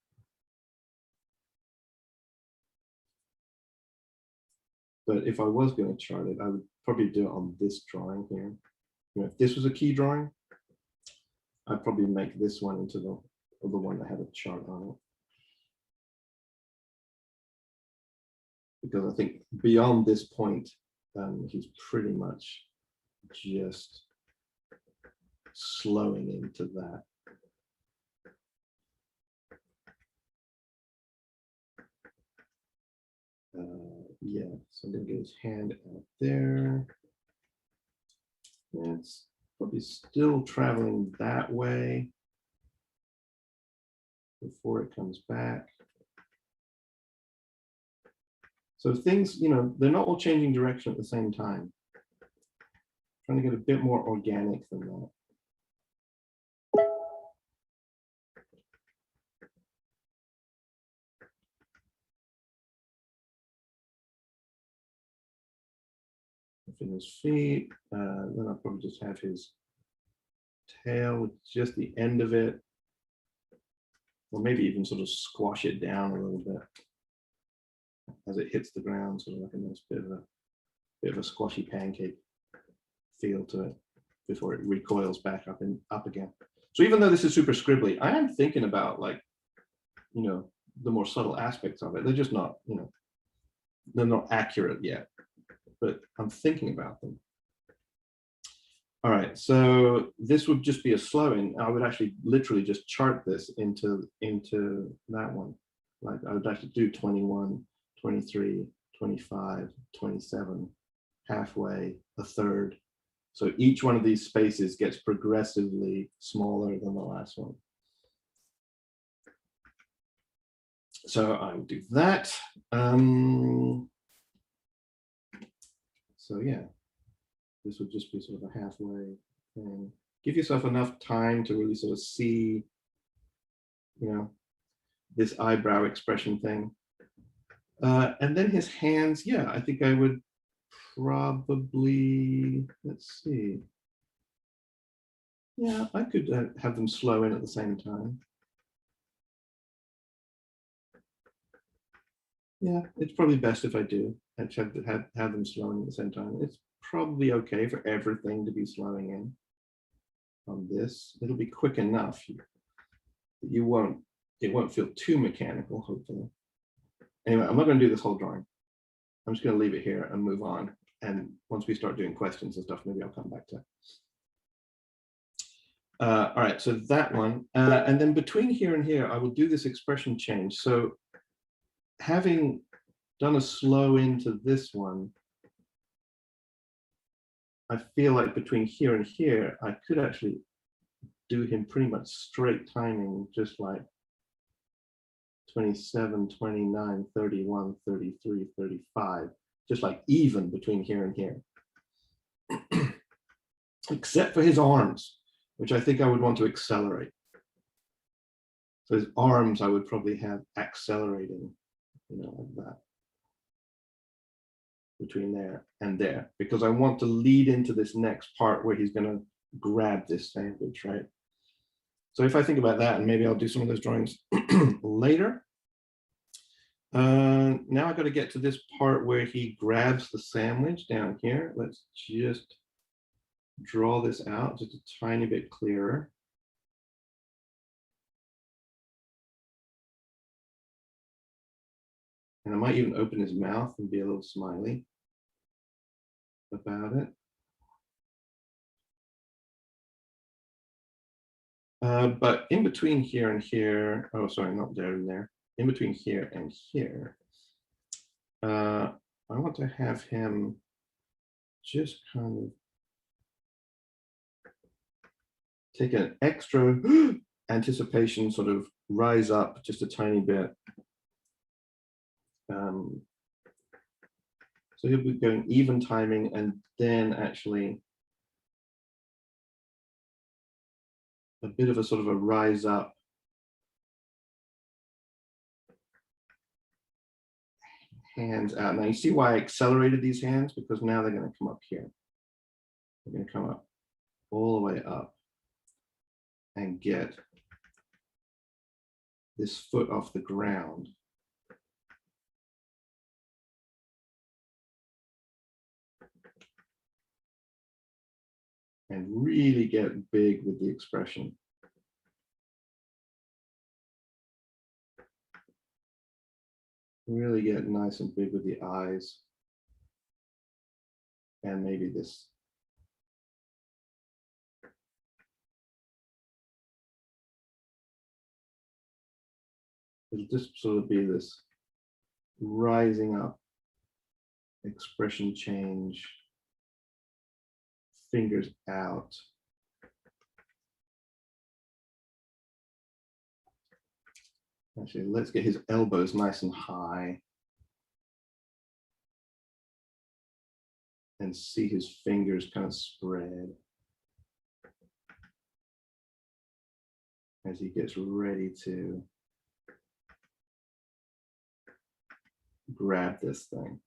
But if I was going to chart it, I would probably do it on this drawing here. If this was a key drawing, I'd probably make this one into the one that had a chart on it. Because I think beyond this point, he's pretty much just slowing into that. Yeah, so I'm gonna get his hand out there. It's probably still traveling that way before it comes back. So things, they're not all changing direction at the same time. Trying to get a bit more organic than that. In his feet, then I'll probably just have his tail with just the end of it, or maybe even sort of squash it down a little bit as it hits the ground, sort of like a nice bit of a squashy pancake feel to it before it recoils back up again. So even though this is super scribbly, I am thinking about the more subtle aspects of it. They're just not, they're not accurate yet, but I'm thinking about them. All right, so this would just be a slowing. I would actually literally just chart this into that one. Like I would actually do 21, 23, 25, 27, halfway, a third. So each one of these spaces gets progressively smaller than the last one. So I would do that. So yeah, this would just be sort of a halfway thing. Give yourself enough time to really sort of see, this eyebrow expression thing. And then his hands, yeah, I think I would probably, let's see. Yeah, I could have them slow in at the same time. Yeah, it's probably best if I do. I have them slowing at the same time. It's probably okay for everything to be slowing in on this. It'll be quick enough. It won't feel too mechanical, hopefully. Anyway, I'm not going to do this whole drawing. I'm just going to leave it here and move on. And once we start doing questions and stuff, maybe I'll come back to it. All right, so that one. And then between here and here, I will do this expression change. So having done a slow into this one, I feel like between here and here, I could actually do him pretty much straight timing, just like 27, 29, 31, 33, 35, just like even between here and here. Except for his arms, which I think I would want to accelerate. So his arms, I would probably have accelerating, like that. Between there and there, because I want to lead into this next part where he's going to grab this sandwich, right? So if I think about that, and maybe I'll do some of those drawings later. Now I got to get to this part where he grabs the sandwich down here. Let's just draw this out just a tiny bit clearer. And I might even open his mouth and be a little smiley about it. But in between here and here, oh, sorry, not there and there. In between here and here, I want to have him just kind of take an extra anticipation, sort of rise up just a tiny bit. So he'll be going even timing and then actually a bit of a sort of a rise up. Hands out. Now you see why I accelerated these hands, because now they're going to come up here. They're going to come up all the way up and get this foot off the ground. And really get big with the expression. Really get nice and big with the eyes. And maybe this. It'll just sort of be this rising up expression change. Fingers out. Actually, let's get his elbows nice and high. And see his fingers kind of spread as he gets ready to grab this thing.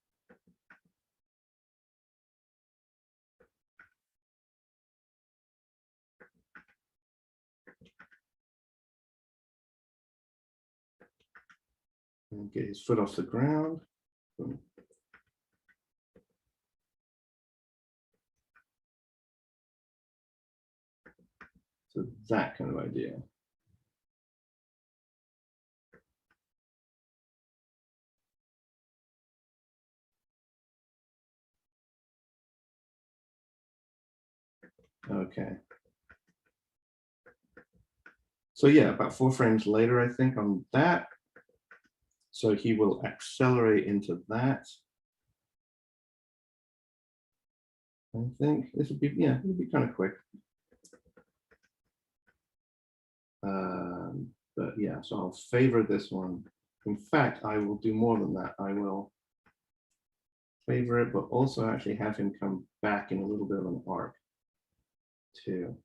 And get his foot off the ground. Boom. So that kind of idea. Okay. So yeah, about 4 frames later, I think, on that. So he will accelerate into that. I think this would be, yeah, it'll be kind of quick. But yeah, so I'll favor this one. In fact, I will do more than that. I will favor it, but also actually have him come back in a little bit of an arc too.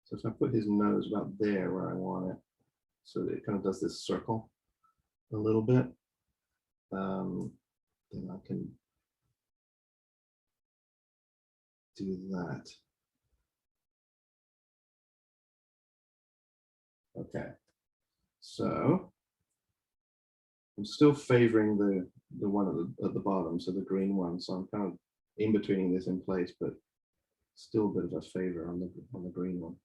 So if I put his nose about there where I want it, so that it kind of does this circle a little bit, then I can do that. Okay, so I'm still favoring the one at the bottom, so the green one. So I'm kind of in betweening this in place, but still a bit of a favor on the green one.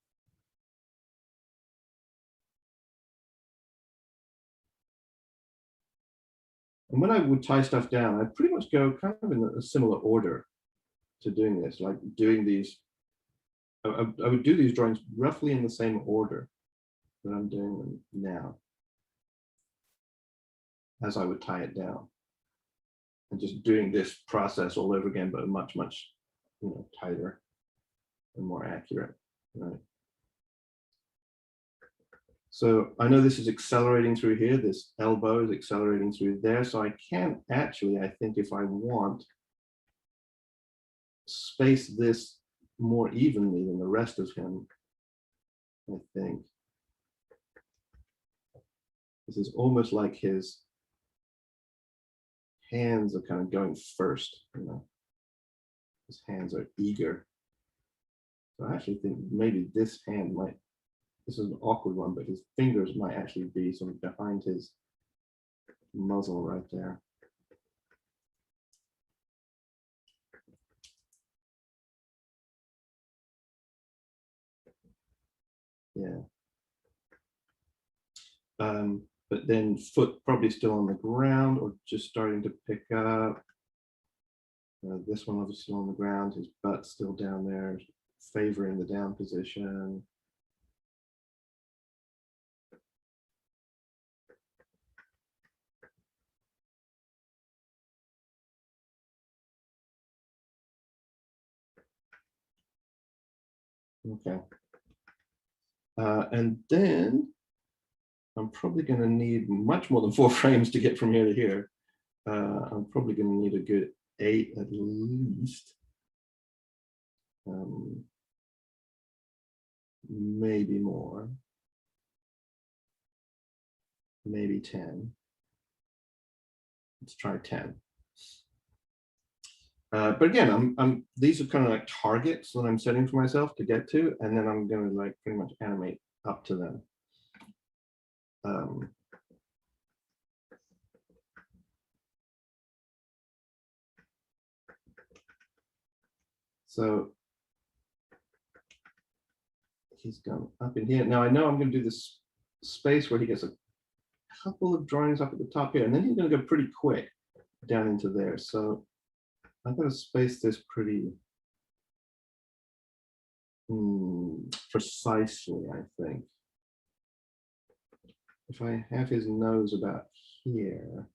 And when I would tie stuff down, I pretty much go kind of in a similar order to doing this, like doing these. I would do these drawings roughly in the same order that I'm doing them now, as I would tie it down, and just doing this process all over again, but much, much, tighter and more accurate, right? So I know this is accelerating through here. This elbow is accelerating through there. So I can actually, I think, if I want, space this more evenly than the rest of him, I think. This is almost like his hands are kind of going first, His hands are eager. So I actually think maybe this hand might, this is an awkward one, but his fingers might actually be sort of behind his muzzle right there. Yeah. But then foot probably still on the ground or just starting to pick up. This one obviously on the ground, his butt still down there, favoring the down position. Okay. And then I'm probably going to need much more than 4 frames to get from here to here. I'm probably going to need a good 8 at least. Maybe more. Maybe 10. Let's try 10. But again, these are kind of like targets that I'm setting for myself to get to, and then I'm going to like pretty much animate up to them. So he's gone up in here. Now I know I'm going to do this space where he gets a couple of drawings up at the top here, and then he's going to go pretty quick down into there. So I'm going to space this pretty precisely, I think. If I have his nose about here,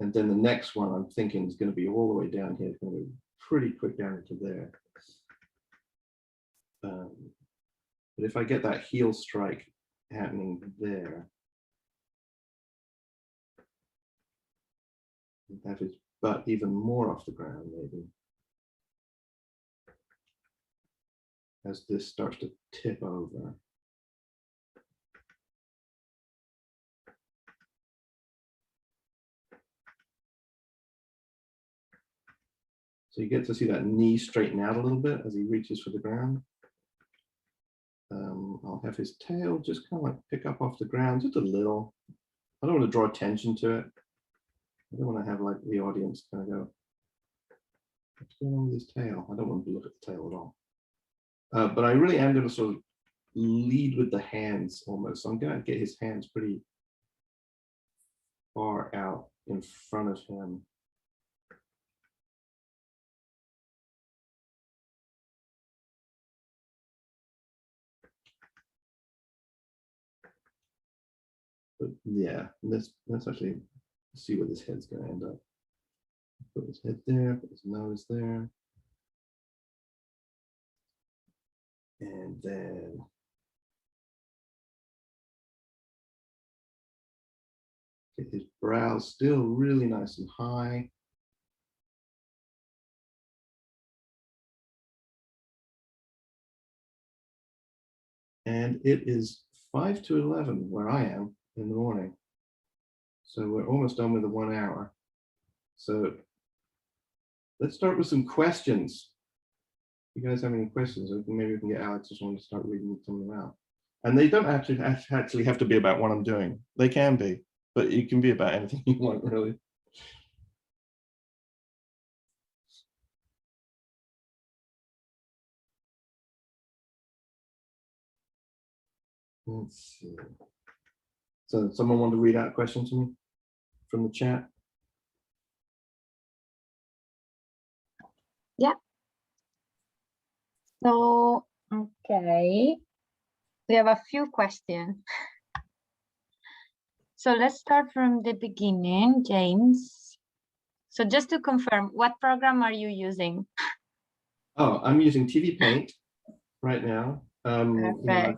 and then the next one I'm thinking is going to be all the way down here. It's going to be pretty quick down into there. But if I get that heel strike happening there, have his butt even more off the ground, maybe, as this starts to tip over. So you get to see that knee straighten out a little bit as he reaches for the ground. I'll have his tail just kind of like pick up off the ground just a little. I don't want to draw attention to it. I don't want to have like the audience kind of go, what's going on with his tail? I don't want to look at the tail at all. But I really am going to sort of lead with the hands almost. So I'm going to get his hands pretty far out in front of him. But yeah, let's actually see where this head's going to end up. Put his head there, put his nose there. And then get his brows still really nice and high. And it is 5 to 11 where I am in the morning. So we're almost done with the 1 hour. So let's start with some questions. If you guys have any questions, maybe we can get Alex just want to start reading some of them out. And they don't actually have to be about what I'm doing. They can be, but it can be about anything you want, really. Let's see. So someone want to read out a question to me from the chat? Yeah. So, okay. We have a few questions. So let's start from the beginning, James. So just to confirm, what program are you using? Oh, I'm using TV Paint right now. You know,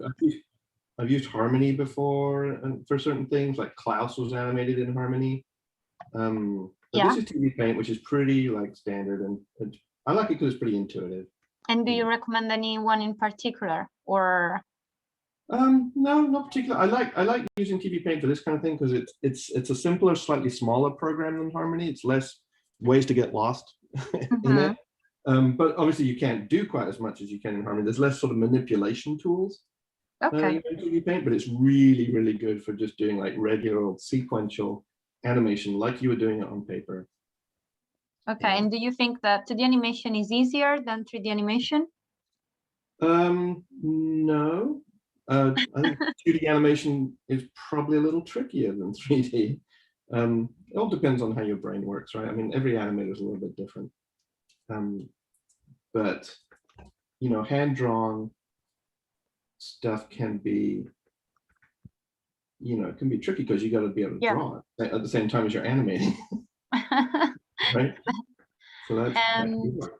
I've used Harmony before and for certain things, like Klaus was animated in Harmony. But yeah. This is TV Paint, which is pretty like standard, and I like it because it's pretty intuitive. And do you recommend anyone in particular, or? No, not particular. I like using TV Paint for this kind of thing because it's a simpler, slightly smaller program than Harmony. It's less ways to get lost in it. But obviously you can't do quite as much as you can in Harmony. There's less sort of manipulation tools. Okay. in 2D Paint, but it's really, really good for just doing like regular old sequential animation like you were doing it on paper. Okay. And do you think that 2D animation is easier than 3D animation? No. I think 2D animation is probably a little trickier than 3D. It all depends on how your brain works, right? I mean, every animator is a little bit different. But you know, hand-drawn stuff can be, you know, it can be tricky because you got to be able to draw it at the same time as you're animating, right? So that can be hard.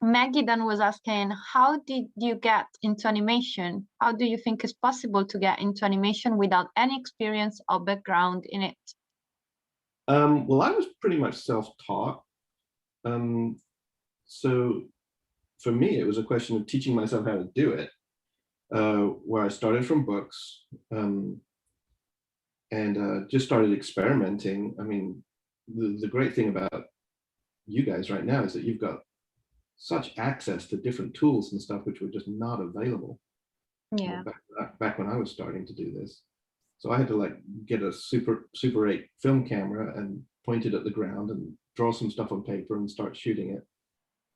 Maggie then was asking, how did you get into animation? How do you think it's possible to get into animation without any experience or background in it? Well, I was pretty much self-taught. So for me, it was a question of teaching myself how to do it, where I started from books and just started experimenting. I mean, the great thing about you guys right now is that you've got such access to different tools and stuff which were just not available back when I was starting to do this. So I had to like get a Super 8 film camera and point it at the ground and draw some stuff on paper and start shooting it,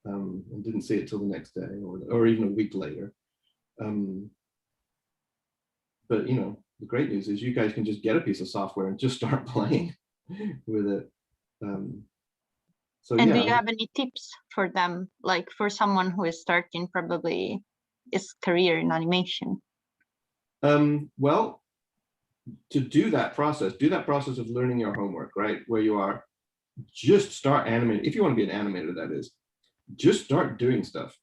and didn't see it till the next day or even a week later. But you know, the great news is you guys can just get a piece of software and just start playing with it. So, and do you have any tips for them, like for someone who is starting probably his career in animation? Well, to do that process of learning your homework, right? Where you are, just start animating. If you want to be an animator, that is, just start doing stuff.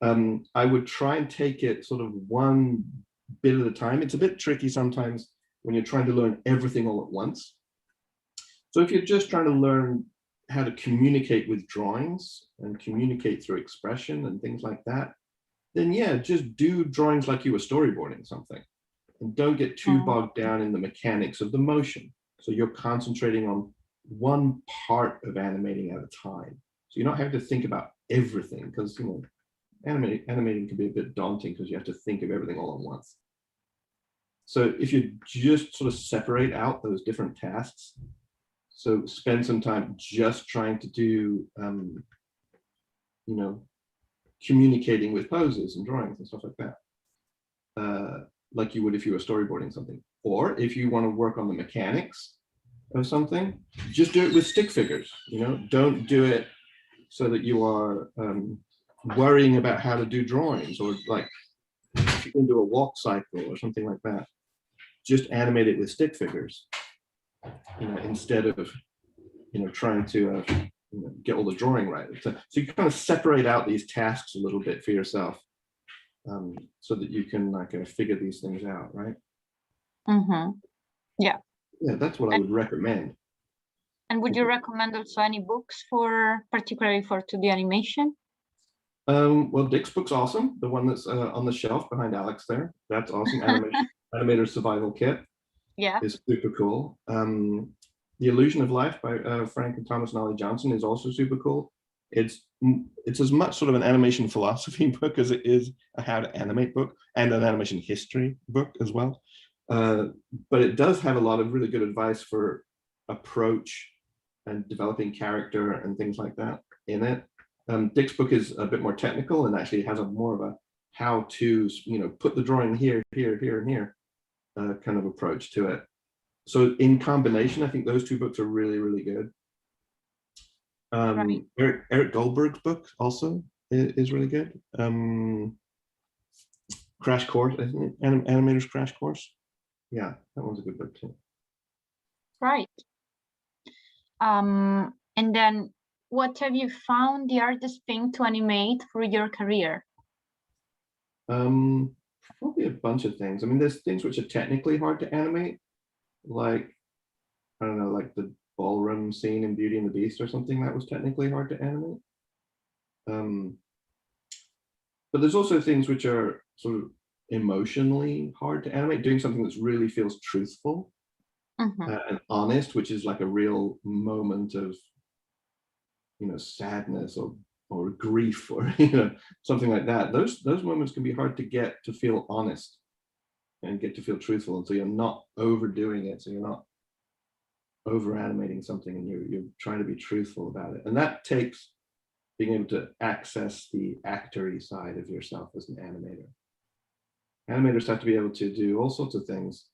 I would try and take it sort of one bit at a time. It's a bit tricky sometimes when you're trying to learn everything all at once. So if you're just trying to learn how to communicate with drawings and communicate through expression and things like that, then yeah, just do drawings like you were storyboarding something. And don't get too bogged down in the mechanics of the motion. So you're concentrating on one part of animating at a time. So you're not having to think about everything, because you know, animating can be a bit daunting because you have to think of everything all at once. So if you just sort of separate out those different tasks, so spend some time just trying to do, you know, communicating with poses and drawings and stuff like that, like you would if you were storyboarding something. Or if you want to work on the mechanics of something, just do it with stick figures. You know, don't do it so that you are worrying about how to do drawings, or like if you can do a walk cycle or something like that. Just animate it with stick figures, you know, instead of, you know, trying to you know, get all the drawing right. So you kind of separate out these tasks a little bit for yourself, so that you can like figure these things out, right? Yeah. Yeah, that's what I would recommend. And would you recommend also any books for, particularly for 2D animation? Well, Dick's book's awesome. The one that's on the shelf behind Alex there. That's awesome. Animator Survival Kit. Yeah. Is super cool. The Illusion of Life by Frank and Thomas Nolly Johnson is also super cool. It's as much sort of an animation philosophy book as it is a how to animate book, and an animation history book as well. But it does have a lot of really good advice for approach and developing character and things like that in it. Dick's book is a bit more technical and actually has a more of a how to, you know, put the drawing here, here, here, and here kind of approach to it. So in combination, I think those two books are really, really good. Right. Eric Goldberg's book also is really good. Crash Course, isn't it? Animator's Crash Course. Yeah, that one's a good book too. Right. And then what have you found the hardest thing to animate for your career? Probably a bunch of things. I mean, there's things which are technically hard to animate, like, I don't know, like the ballroom scene in Beauty and the Beast or something that was technically hard to animate. But there's also things which are sort of emotionally hard to animate, doing something that really feels truthful and honest, which is like a real moment of, you know, sadness or grief or, you know, something like that. Those moments can be hard to get to feel honest. and get to feel truthful. And so you're not overdoing it. So you're not over animating something, and you're trying to be truthful about it. And that takes being able to access the actory side of yourself as an animator. Animators have to be able to do all sorts of things,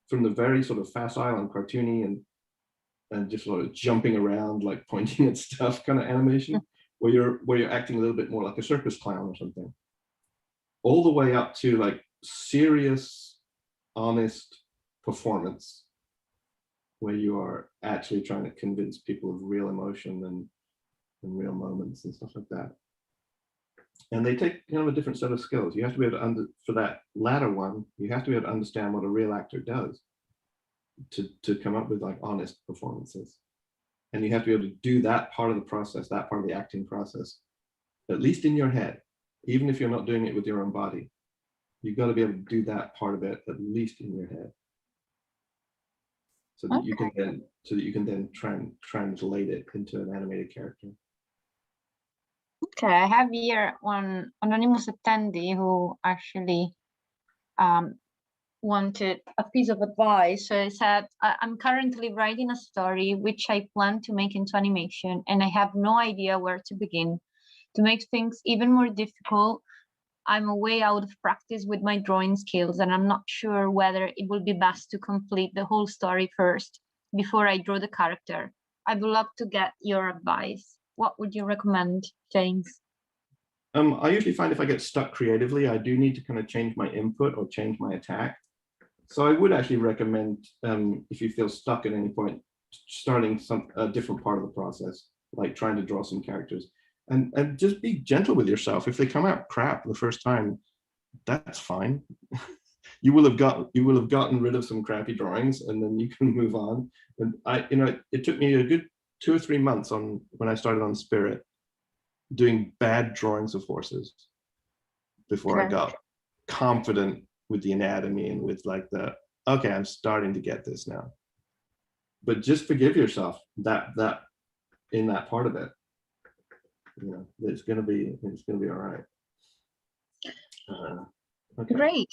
from the very sort of facile and cartoony and just sort of jumping around, like pointing at stuff kind of animation, where you're acting a little bit more like a circus clown or something, all the way up to like serious, honest performance, where you are actually trying to convince people of real emotion and real moments and stuff like that. And they take kind of a different set of skills. You have to be able to, for that latter one, you have to be able to understand what a real actor does to come up with like honest performances. And you have to be able to do that part of the process, that part of the acting process, at least in your head, even if you're not doing it with your own body. You've got to be able to do that part of it at least in your head, so that you can then translate it into an animated character. Okay, I have here one anonymous attendee who actually wanted a piece of advice. So he said, I'm currently writing a story which I plan to make into animation, and I have no idea where to begin. To make things even more difficult, I'm way out of practice with my drawing skills, and I'm not sure whether it will be best to complete the whole story first before I draw the character. I would love to get your advice. What would you recommend, James? I usually find if I get stuck creatively, I do need to kind of change my input or change my attack. So I would actually recommend, if you feel stuck at any point, starting a different part of the process, like trying to draw some characters, and just be gentle with yourself. If they come out crap the first time, that's fine. You will have gotten rid of some crappy drawings, and then you can move on. And it took me a good 2 or 3 months when I started on Spirit, doing bad drawings of horses before I got confident with the anatomy and with like okay, I'm starting to get this now. But just forgive yourself that in that part of it. It's gonna be all right. Okay. Great.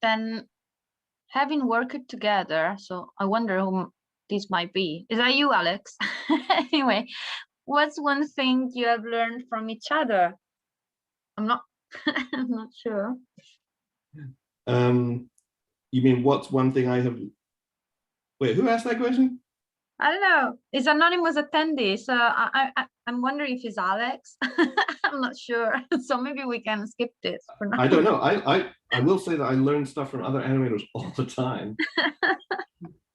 Then having worked together, so I wonder who this might be. Is that you, Alex? Anyway, what's one thing you have learned from each other? I'm not sure. You mean what's one thing I have? Wait, who asked that question? I don't know. It's anonymous attendee, so I'm wondering if it's Alex. I'm not sure. So maybe we can skip this for now. I don't know. I will say that I learn stuff from other animators all the time.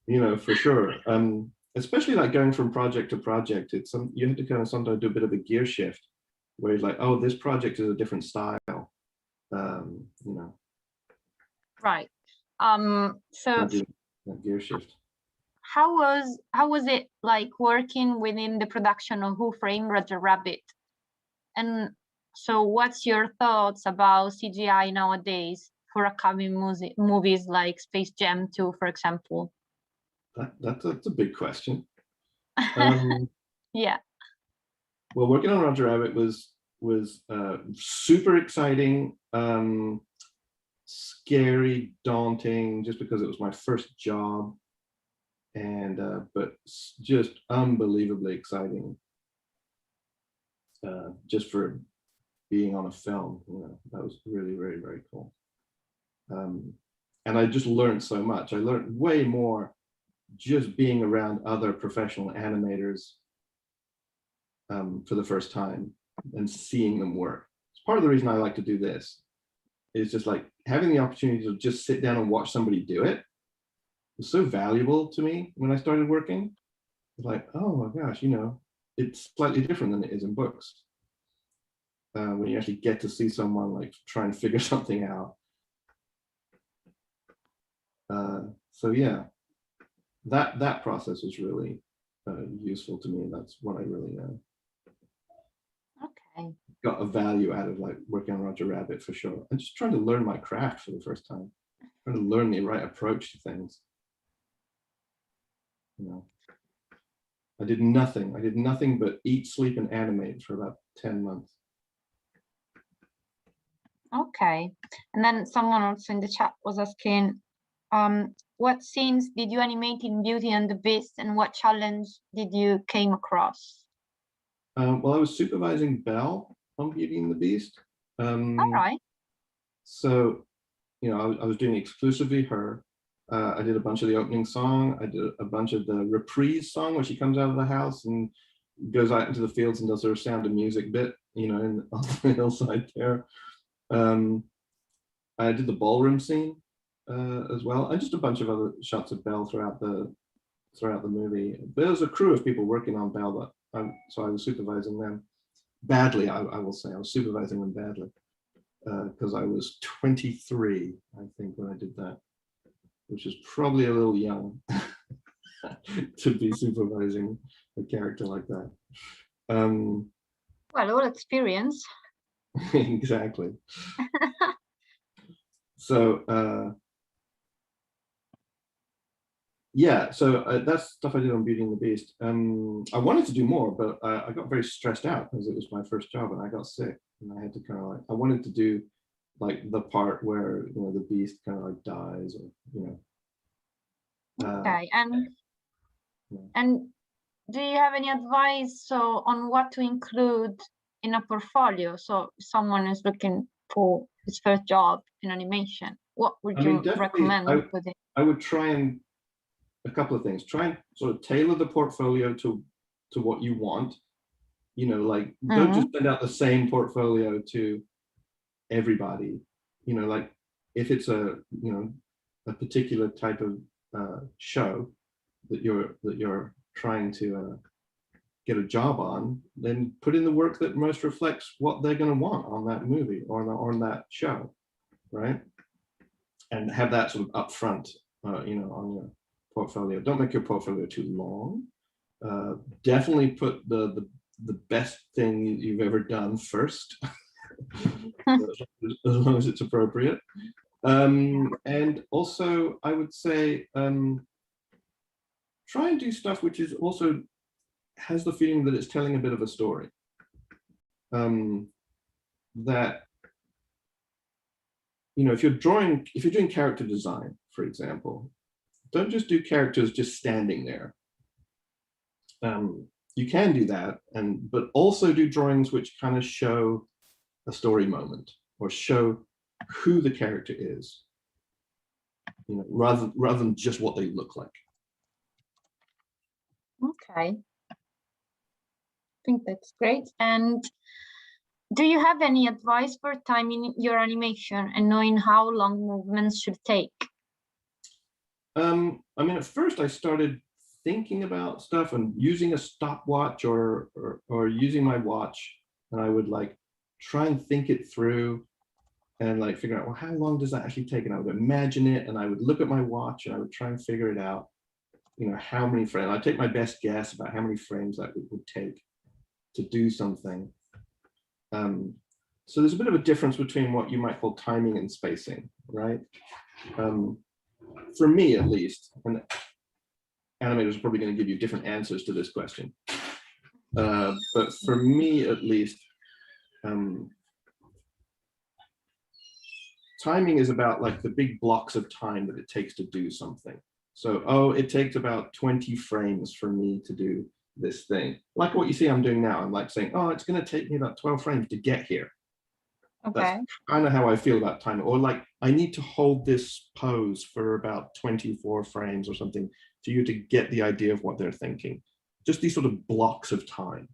For sure. Especially like going from project to project. You have to kind of sometimes do a bit of a gear shift, where you're like, oh, this project is a different style. Right. So that gear shift. How was it like working within the production of Who Framed Roger Rabbit? And so what's your thoughts about CGI nowadays for upcoming movies like Space Jam 2, for example? That's a big question. Yeah. Well, working on Roger Rabbit was super exciting, scary, daunting, just because it was my first job. And but just unbelievably exciting, just for being on a film. That was really, very, very cool. And I just learned so much. I learned way more just being around other professional animators for the first time and seeing them work. It's part of the reason I like to do this. Is just like having the opportunity to just sit down and watch somebody do it. Was so valuable to me when I started working. It's like, oh my gosh, it's slightly different than it is in books. When you actually get to see someone like try and figure something out. So yeah, that process was really useful to me. And that's what I really got a value out of, like working on Roger Rabbit for sure. And just trying to learn my craft for the first time. Trying to learn the right approach to things. I did nothing but eat, sleep, and animate for about 10 months. Okay. And then someone also in the chat was asking, what scenes did you animate in Beauty and the Beast, and what challenge did you came across? Well, I was supervising Belle on Beauty and the Beast. All right. So, you know, I was doing exclusively her. I did a bunch of the opening song. I did a bunch of the reprise song where she comes out of the house and goes out into the fields and does her Sound of Music bit, you know, on the hillside there. I did the ballroom scene as well, and just a bunch of other shots of Belle throughout the movie. There was a crew of people working on Belle, but so I was supervising them badly. I will say I was supervising them badly because I was 23, I think, when I did that, which is probably a little young to be supervising a character like that. Well, all experience. Exactly. So yeah, so that's stuff I did on Beauty and the Beast. I wanted to do more, but I got very stressed out because it was my first job and I got sick, and I had to kind of like, I wanted to do like the part where, you know, the beast kind of like dies, or, you know. Okay, and yeah. and do you have any advice on what to include in a portfolio? So if someone is looking for his first job in animation, what would you recommend? I would try and, a couple of things, try and sort of tailor the portfolio to what you want. You know, like, don't just send out the same portfolio to everybody. You know, like if it's a, you know, a particular type of show that you're trying to get a job on, then put in the work that most reflects what they're going to want on that movie or on that show, right? And have that sort of upfront, you know, on your portfolio. Don't make your portfolio too long. Definitely put the best thing you've ever done first, as long as it's appropriate. And also, I would say, try and do stuff which is also has the feeling that it's telling a bit of a story. That, you know, if you're doing character design, for example, don't just do characters just standing there. You can do that, but also do drawings which kind of show a story moment or show who the character is, you know, rather than just what they look like. Okay, I think that's great. And do you have any advice for timing your animation and knowing how long movements should take? I mean, at first I started thinking about stuff and using a stopwatch or using my watch, and I would like try and think it through and like figure out, well, how long does that actually take? And I would imagine it, and I would look at my watch and I would try and figure it out, you know, how many frames. I'd take my best guess about how many frames that would take to do something. So there's a bit of a difference between what you might call timing and spacing, right? For me, at least, and animators are probably going to give you different answers to this question. But for me, at least, timing is about like the big blocks of time that it takes to do something. So, oh, it takes about 20 frames for me to do this thing. Like what you see I'm doing now. I'm like saying, oh, it's going to take me about 12 frames to get here. Okay. That's kind of how I feel about time. Or like, I need to hold this pose for about 24 frames or something for you to get the idea of what they're thinking. Just these sort of blocks of time.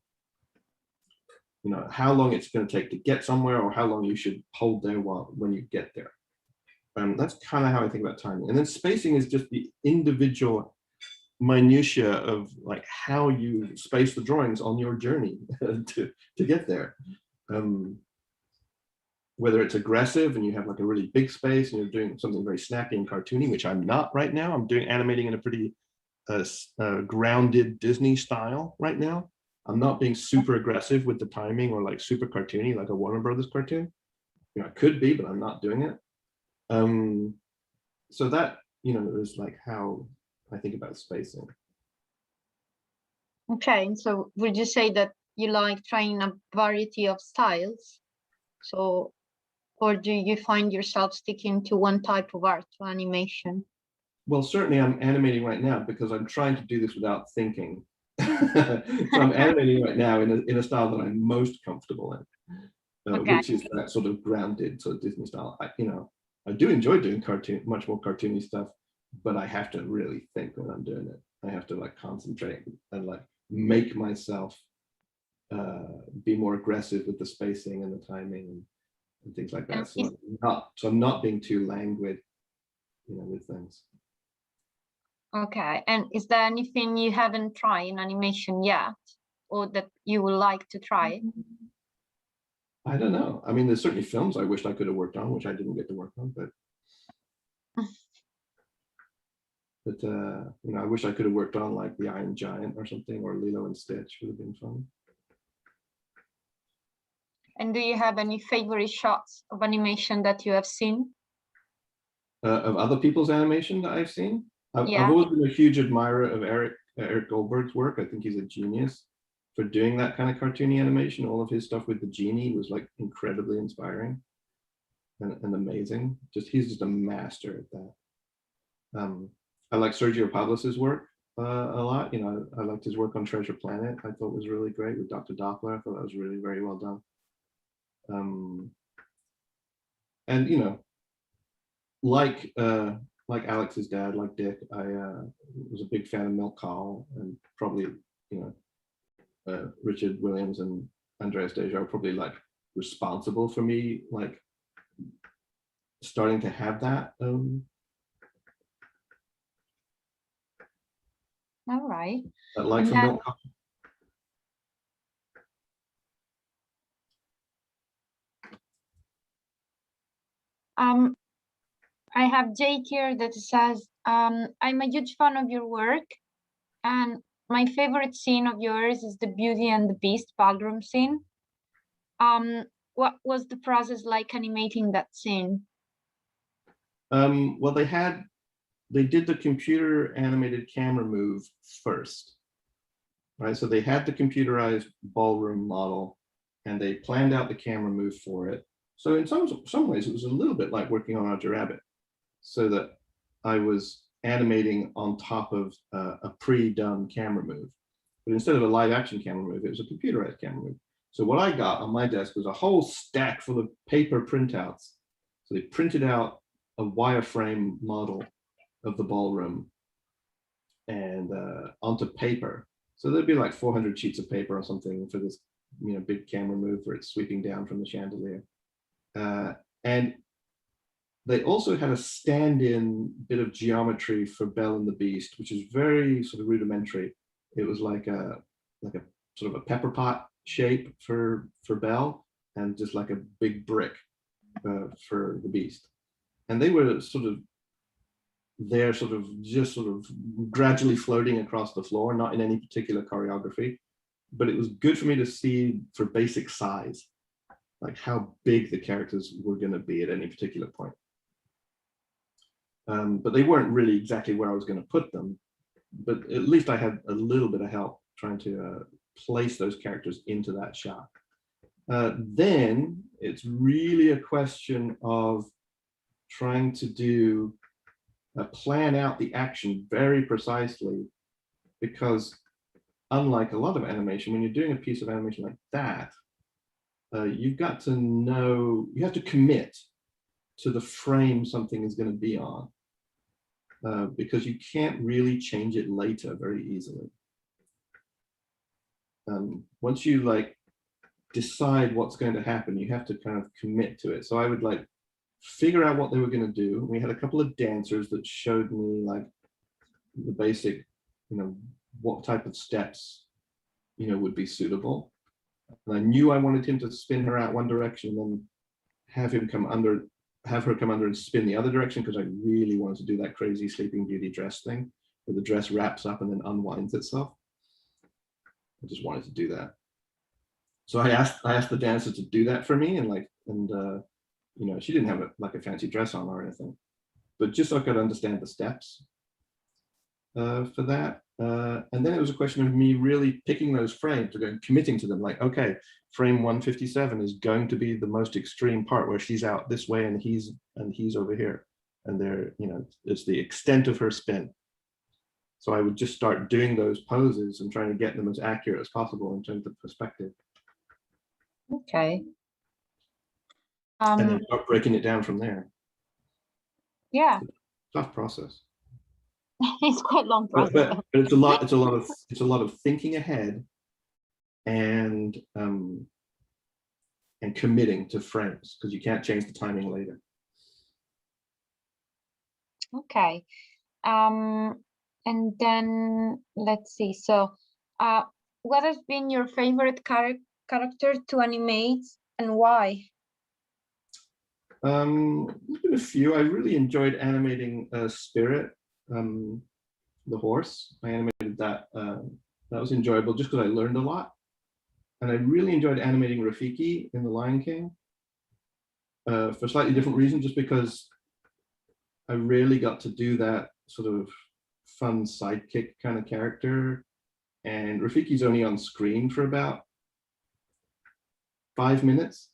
You know, how long it's going to take to get somewhere, or how long you should hold there when you get there. That's kind of how I think about timing. And then spacing is just the individual minutia of like how you space the drawings on your journey to get there. Whether it's aggressive and you have like a really big space and you're doing something very snappy and cartoony, which I'm not right now. I'm doing animating in a pretty grounded Disney style right now. I'm not being super aggressive with the timing or like super cartoony like a Warner Brothers cartoon. You know, I could be, but I'm not doing it. So that, you know, is like how I think about spacing. Okay, so would you say that you like trying a variety of styles? So or do you find yourself sticking to one type of art, to animation? Well, certainly I'm animating right now because I'm trying to do this without thinking. So I'm animating right now in a style that I'm most comfortable in, Okay. which is that sort of grounded sort of Disney style. I do enjoy doing much more cartoony stuff, but I have to really think when I'm doing it. I have to like concentrate and like make myself be more aggressive with the spacing and the timing and things like that. So I'm not being too languid, with things. Okay, and is there anything you haven't tried in animation yet, or that you would like to try? I don't know. I mean, there's certainly films I wished I could have worked on, which I didn't get to work on, but I wish I could have worked on like The Iron Giant or something, or Lilo and Stitch would have been fun. And do you have any favorite shots of animation that you have seen? Of other people's animation that I've seen? I've Yeah. always been a huge admirer of Eric Goldberg's work. I think he's a genius for doing that kind of cartoony animation. All of his stuff with the genie was like incredibly inspiring and amazing. He's just a master at that. I like Sergio Pablos' work a lot. I liked his work on Treasure Planet. I thought was really great with Dr. Doppler. I thought that was really very well done. And like Alex's dad, like Dick, I was a big fan of Milt Kahl, and probably Richard Williams and Andreas Deja are probably like responsible for me like starting to have that. All right. Like from Milt Kahl. I have Jake here that says, I'm a huge fan of your work, and my favorite scene of yours is the Beauty and the Beast ballroom scene. What was the process like animating that scene? Well, they did the computer animated camera move first, right? So they had the computerized ballroom model, and they planned out the camera move for it. So in some ways, it was a little bit like working on Roger Rabbit, so that I was animating on top of a pre-done camera move. But instead of a live action camera move, it was a computerized camera move. So what I got on my desk was a whole stack full of paper printouts. So they printed out a wireframe model of the ballroom and onto paper. So there'd be like 400 sheets of paper or something for this big camera move where it's sweeping down from the chandelier. And they also had a stand-in bit of geometry for Belle and the Beast, which is very sort of rudimentary. It was like a sort of a pepper pot shape for Belle, and just like a big brick for the Beast. And they were just gradually floating across the floor, not in any particular choreography. But it was good for me to see for basic size, like how big the characters were going to be at any particular point. But they weren't really exactly where I was going to put them. But at least I had a little bit of help trying to place those characters into that shot. Then it's really a question of trying to plan out the action very precisely, because unlike a lot of animation, when you're doing a piece of animation like that, you've got to know, you have to commit to the frame something is going to be on, because you can't really change it later very easily. Once you decide what's going to happen, you have to kind of commit to it. So I would figure out what they were going to do. We had a couple of dancers that showed me the basic, what type of steps, would be suitable. And I knew I wanted him to spin her out one direction, and then have her come under and spin the other direction, because I really wanted to do that crazy Sleeping Beauty dress thing where the dress wraps up and then unwinds itself. I just wanted to do that. So I asked the dancer to do that for me, and she didn't have a fancy dress on or anything, but just so I could understand the steps for that. And then it was a question of me really picking those frames and committing to them. Okay, frame 157 is going to be the most extreme part where she's out this way and he's over here. And they're, you know, it's the extent of her spin. So I would just start doing those poses and trying to get them as accurate as possible in terms of perspective. Okay. And then start breaking it down from there. Yeah. It's a tough process. It's quite long process. But it's a lot of thinking ahead and committing to frames, because you can't change the timing later. Okay. And then let's see. So what has been your favorite character to animate and why? There's been a few. I really enjoyed animating Spirit, the horse. I animated that. That was enjoyable just because I learned a lot. And I really enjoyed animating Rafiki in The Lion King for slightly different reasons, just because I really got to do that sort of fun sidekick kind of character. And Rafiki's only on screen for about 5 minutes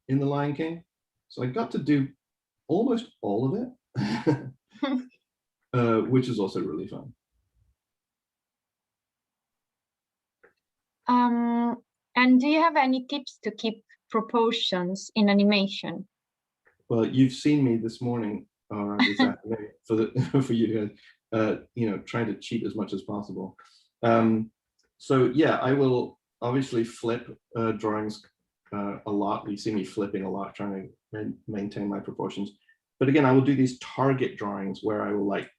in The Lion King. So I got to do almost all of it, which is also really fun. And do you have any tips to keep proportions in animation? Well, you've seen me this morning or this afternoon for you guys, you know, trying to cheat as much as possible. So yeah, I will obviously flip drawings a lot. You see me flipping a lot, trying to maintain my proportions. But again, I will do these target drawings where I will, like,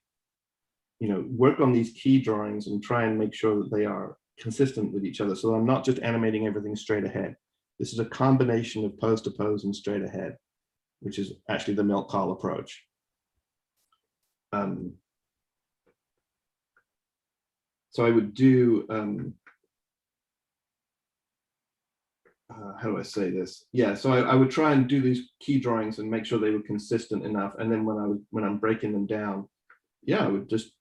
you know, work on these key drawings and try and make sure that they are consistent with each other. So I'm not just animating everything straight ahead. This is a combination of pose to pose and straight ahead, which is actually the milk call approach. So I would do, how do I say this? Yeah, so I would try and do these key drawings and make sure they were consistent enough. And then when I'm breaking them down, yeah, I would just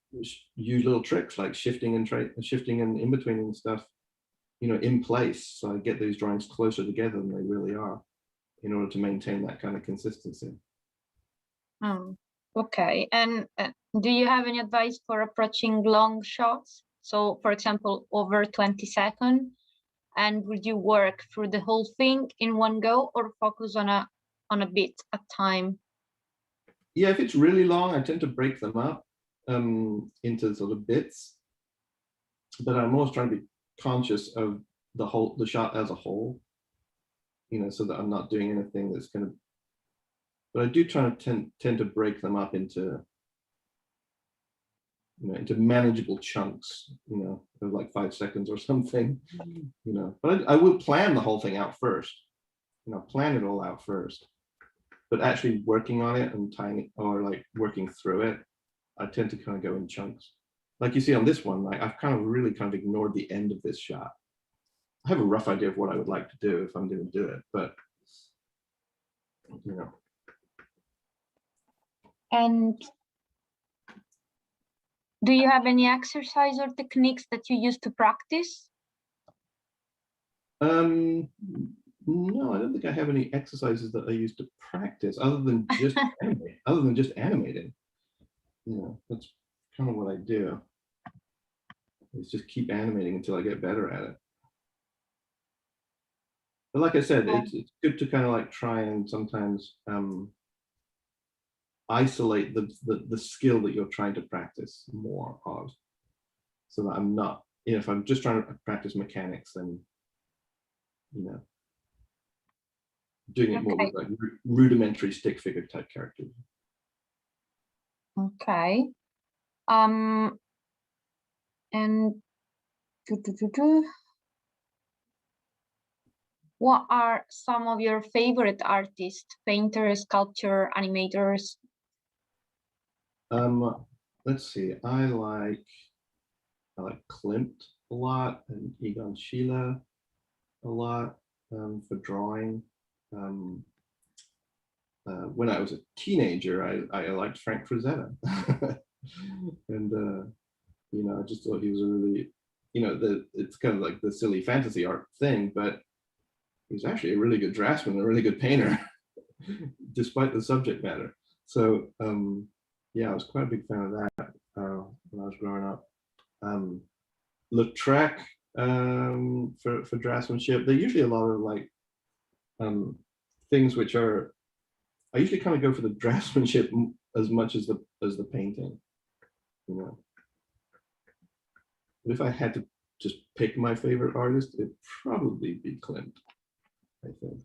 use little tricks like shifting and in between and stuff, you know, in place. So I get these drawings closer together than they really are in order to maintain that kind of consistency. Okay. And do you have any advice for approaching long shots? So for example, over 20 seconds, and would you work through the whole thing in one go or focus on a bit at time? Yeah, if it's really long, I tend to break them up into sort of bits, but I'm always trying to be conscious of the shot as a whole, you know, so that I'm not doing anything that's going to, but I do try to tend to break them up into, you know, into manageable chunks, you know, of like 5 seconds or something, you know, but I will plan the whole thing out first, you know, plan it all out first, but actually working on it and tying it, or like working through it, I tend to kind of go in chunks. Like you see on this one, like I've kind of really kind of ignored the end of this shot. I have a rough idea of what I would like to do if I'm going to do it, but you know. And do you have any exercise or techniques that you use to practice? No, I don't think I have any exercises that I use to practice other than just animating. You know, that's kind of what I do. Is just keep animating until I get better at it. But like I said, it's good to kind of like try and sometimes isolate the skill that you're trying to practice more of, so that I'm not, you know, if I'm just trying to practice mechanics, then, you know, doing it more with like rudimentary stick figure type characters. Okay. And what are some of your favorite artists, painters, sculptor, animators? Let's see. I like Klimt a lot, and Egon Schiele a lot for drawing. When I was a teenager, I liked Frank Frazetta, and you know, I just thought he was a really, you know, it's kind of like the silly fantasy art thing, but he's actually a really good draftsman, a really good painter, despite the subject matter. So yeah, I was quite a big fan of that when I was growing up. Lautrec for draftsmanship. They're usually a lot of like things which are. I usually kind of go for the draftsmanship as much as the painting, you know. But if I had to just pick my favorite artist, it'd probably be Klimt, I think.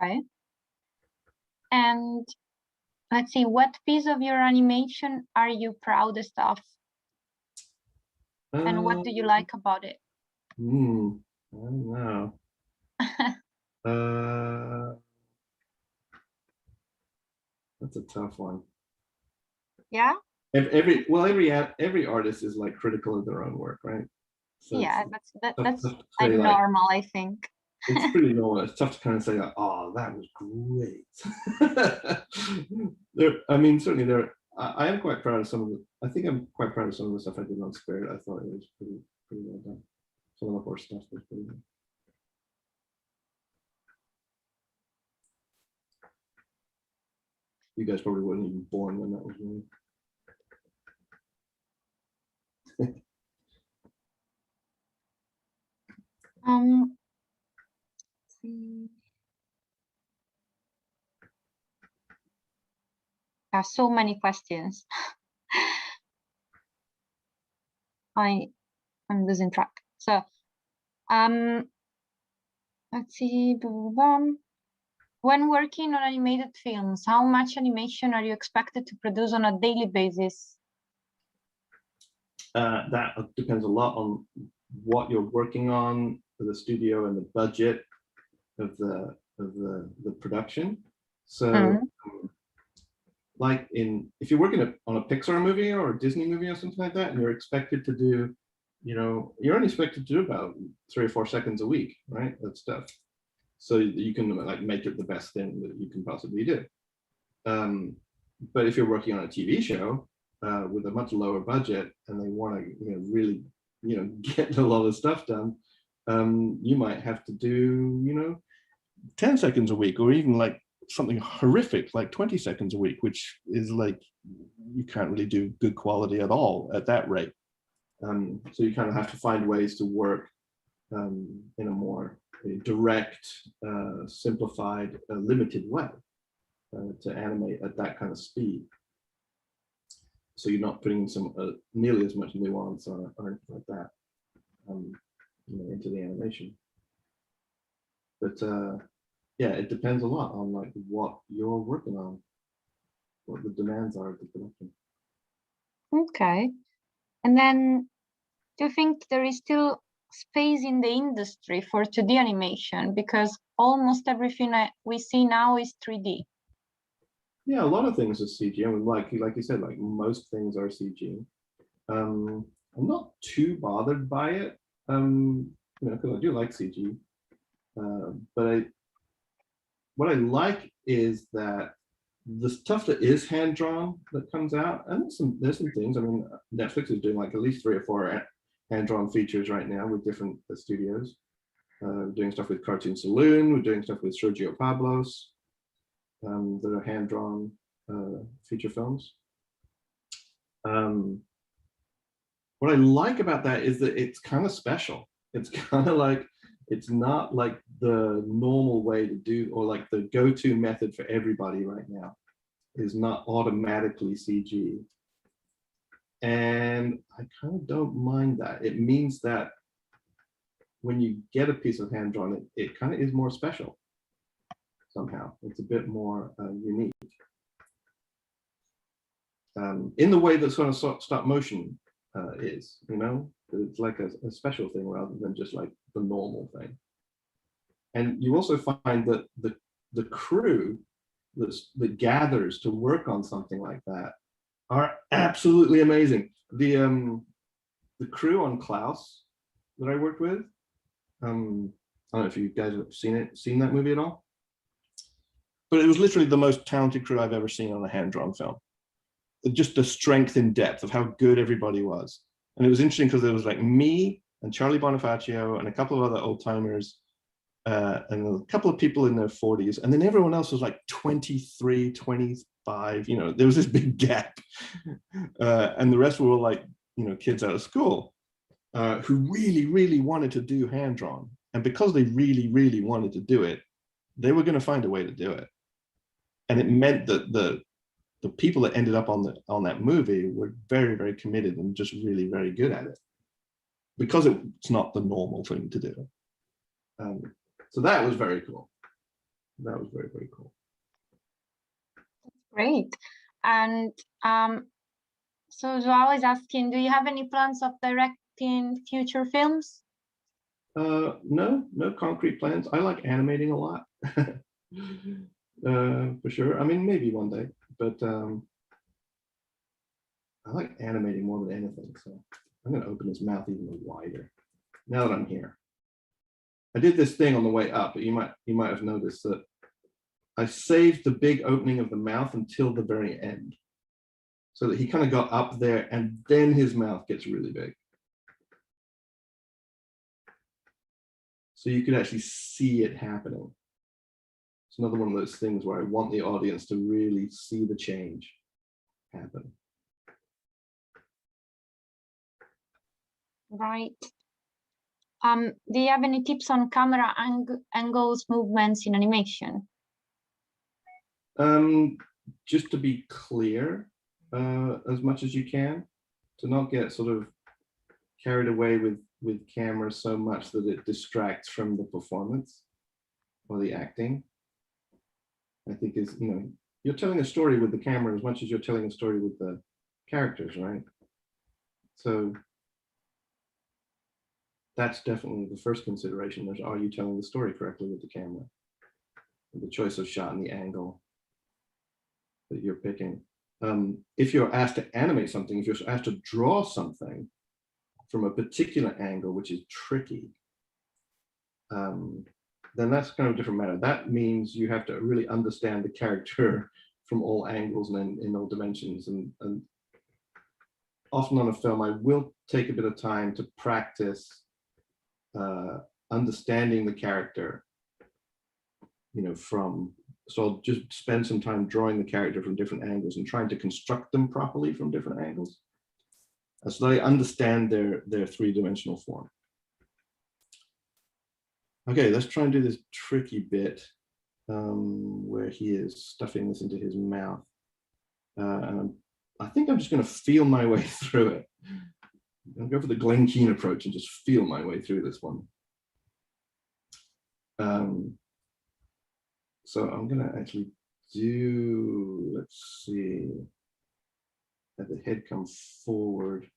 Okay. And let's see, what piece of your animation are you proudest of? And what do you like about it? I don't know. That's a tough one. Yeah. Every artist is like critical of their own work, right? So yeah, that's like, normal, I think. It's pretty normal. It's tough to kind of say, like, oh, that was great. I mean, certainly there. I am quite proud of some of the. I think I'm quite proud of some of the stuff I did on Spirit. I thought it was pretty well done. Some of the horse stuff was pretty good. You guys probably weren't even born when that was made. I have so many questions. I'm losing track. So, let's see. When working on animated films, how much animation are you expected to produce on a daily basis? That depends a lot on what you're working on for the studio and the budget of the production. So, like if you're working on a Pixar movie or a Disney movie or something like that, and you're expected to do, you know, you're only expected to do about 3 or 4 seconds a week, right? That stuff. So you can like make it the best thing that you can possibly do. But if you're working on a TV show with a much lower budget and they want to, you know, really, you know, get a lot of stuff done, you might have to do, you know, 10 seconds a week, or even like something horrific like 20 seconds a week, which is like you can't really do good quality at all at that rate. So you kind of have to find ways to work in a more direct, simplified, limited way to animate at that kind of speed. So you're not putting some nearly as much nuance or anything like that, you know, into the animation. But yeah, it depends a lot on like what you're working on, what the demands are of the production. Okay, and then do you think there is still space in the industry for 2D animation, because almost everything we see now is 3D? Yeah, a lot of things are CG. I mean, like you said, like most things are CG. I'm not too bothered by it, you know, because I do like CG. But what I like is that the stuff that is hand drawn that comes out, and there's some things. I mean, Netflix is doing like at least 3 or 4 hand drawn features right now with different studios. We're doing stuff with Cartoon Saloon. We're doing stuff with Sergio Pablos. That are hand drawn feature films. What I like about that is that it's kind of special. It's kind of like, it's not like the normal way to do, or like the go-to method for everybody right now is not automatically CG. And I kind of don't mind that. It means that when you get a piece of hand drawn, it kind of is more special somehow. It's a bit more unique. In the way that sort of stop motion is, you know, it's like a special thing rather than just like the normal thing. And you also find that the crew that gathers to work on something like that are absolutely amazing. The crew on Klaus that I worked with, I don't know if you guys have seen that movie at all, but it was literally the most talented crew I've ever seen on a hand-drawn film. Just the strength and depth of how good everybody was. And it was interesting because there was like me and Charlie Bonifacio and a couple of other old timers and a couple of people in their 40s, and then everyone else was like 23, 25, you know, there was this big gap. And the rest were all like, you know, kids out of school who really, really wanted to do hand-drawn. And because they really, really wanted to do it, they were going to find a way to do it. And it meant that the people that ended up on that movie were very, very committed and just really very good at it, because it's not the normal thing to do. So that was very cool. That was very, very cool. Great. And so Joao is asking, do you have any plans of directing future films? No concrete plans. I like animating a lot. For sure. I mean, maybe one day, but I like animating more than anything. So I'm going to open his mouth even wider now that I'm here. I did this thing on the way up, but you might have noticed that I saved the big opening of the mouth until the very end, so that he kind of got up there and then his mouth gets really big. So you could actually see it happening. It's another one of those things where I want the audience to really see the change happen. Right. Do you have any tips on camera angles, movements in animation? Just to be clear, as much as you can, to not get sort of carried away with camera so much that it distracts from the performance or the acting. I think is, you know, you're telling a story with the camera as much as you're telling a story with the characters, right? So that's definitely the first consideration. There's, are you telling the story correctly with the camera? And the choice of shot and the angle that you're picking. If you're asked to animate something, if you're asked to draw something from a particular angle, which is tricky, then that's kind of a different matter. That means you have to really understand the character from all angles and in all dimensions. And often on a film, I will take a bit of time to practice understanding the character, you know, so I'll just spend some time drawing the character from different angles and trying to construct them properly from different angles, so that I understand their three-dimensional form. Okay, let's try and do this tricky bit where he is stuffing this into his mouth. And I think I'm just going to feel my way through it. I'm going to go for the Glen Keane approach and just feel my way through this one. So I'm going to actually do, let's see, have the head come forward.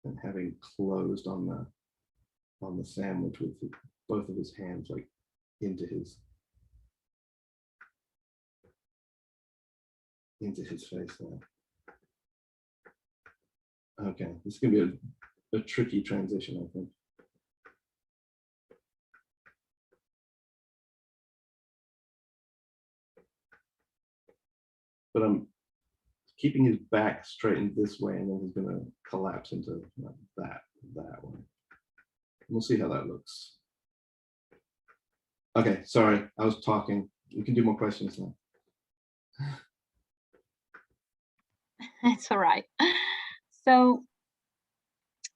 And having closed on the sandwich with both of his hands like into his face there. Okay, this is gonna be a tricky transition, I think. But I'm keeping his back straightened this way, and then he's going to collapse into that way. We'll see how that looks. Okay, sorry, I was talking. We can do more questions now. It's all right. So,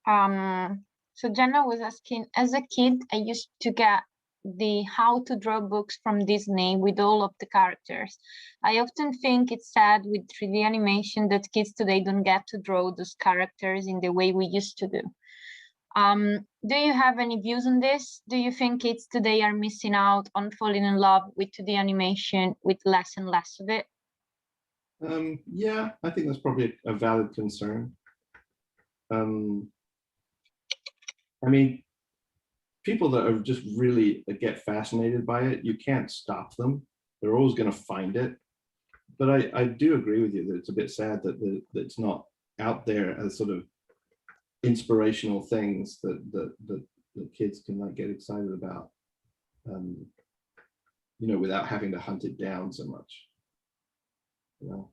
so Jenna was asking, as a kid, I used to get the how to draw books from Disney with all of the characters. I often think it's sad with 3D animation that kids today don't get to draw those characters in the way we used to do. Do you have any views on this? Do you think kids today are missing out on falling in love with 2D animation with less and less of it? Yeah, I think that's probably a valid concern. I mean, people that are just really get fascinated by it, you can't stop them. They're always going to find it. But I do agree with you that it's a bit sad that it's not out there as sort of inspirational things that kids can like get excited about, you know, without having to hunt it down so much. You know?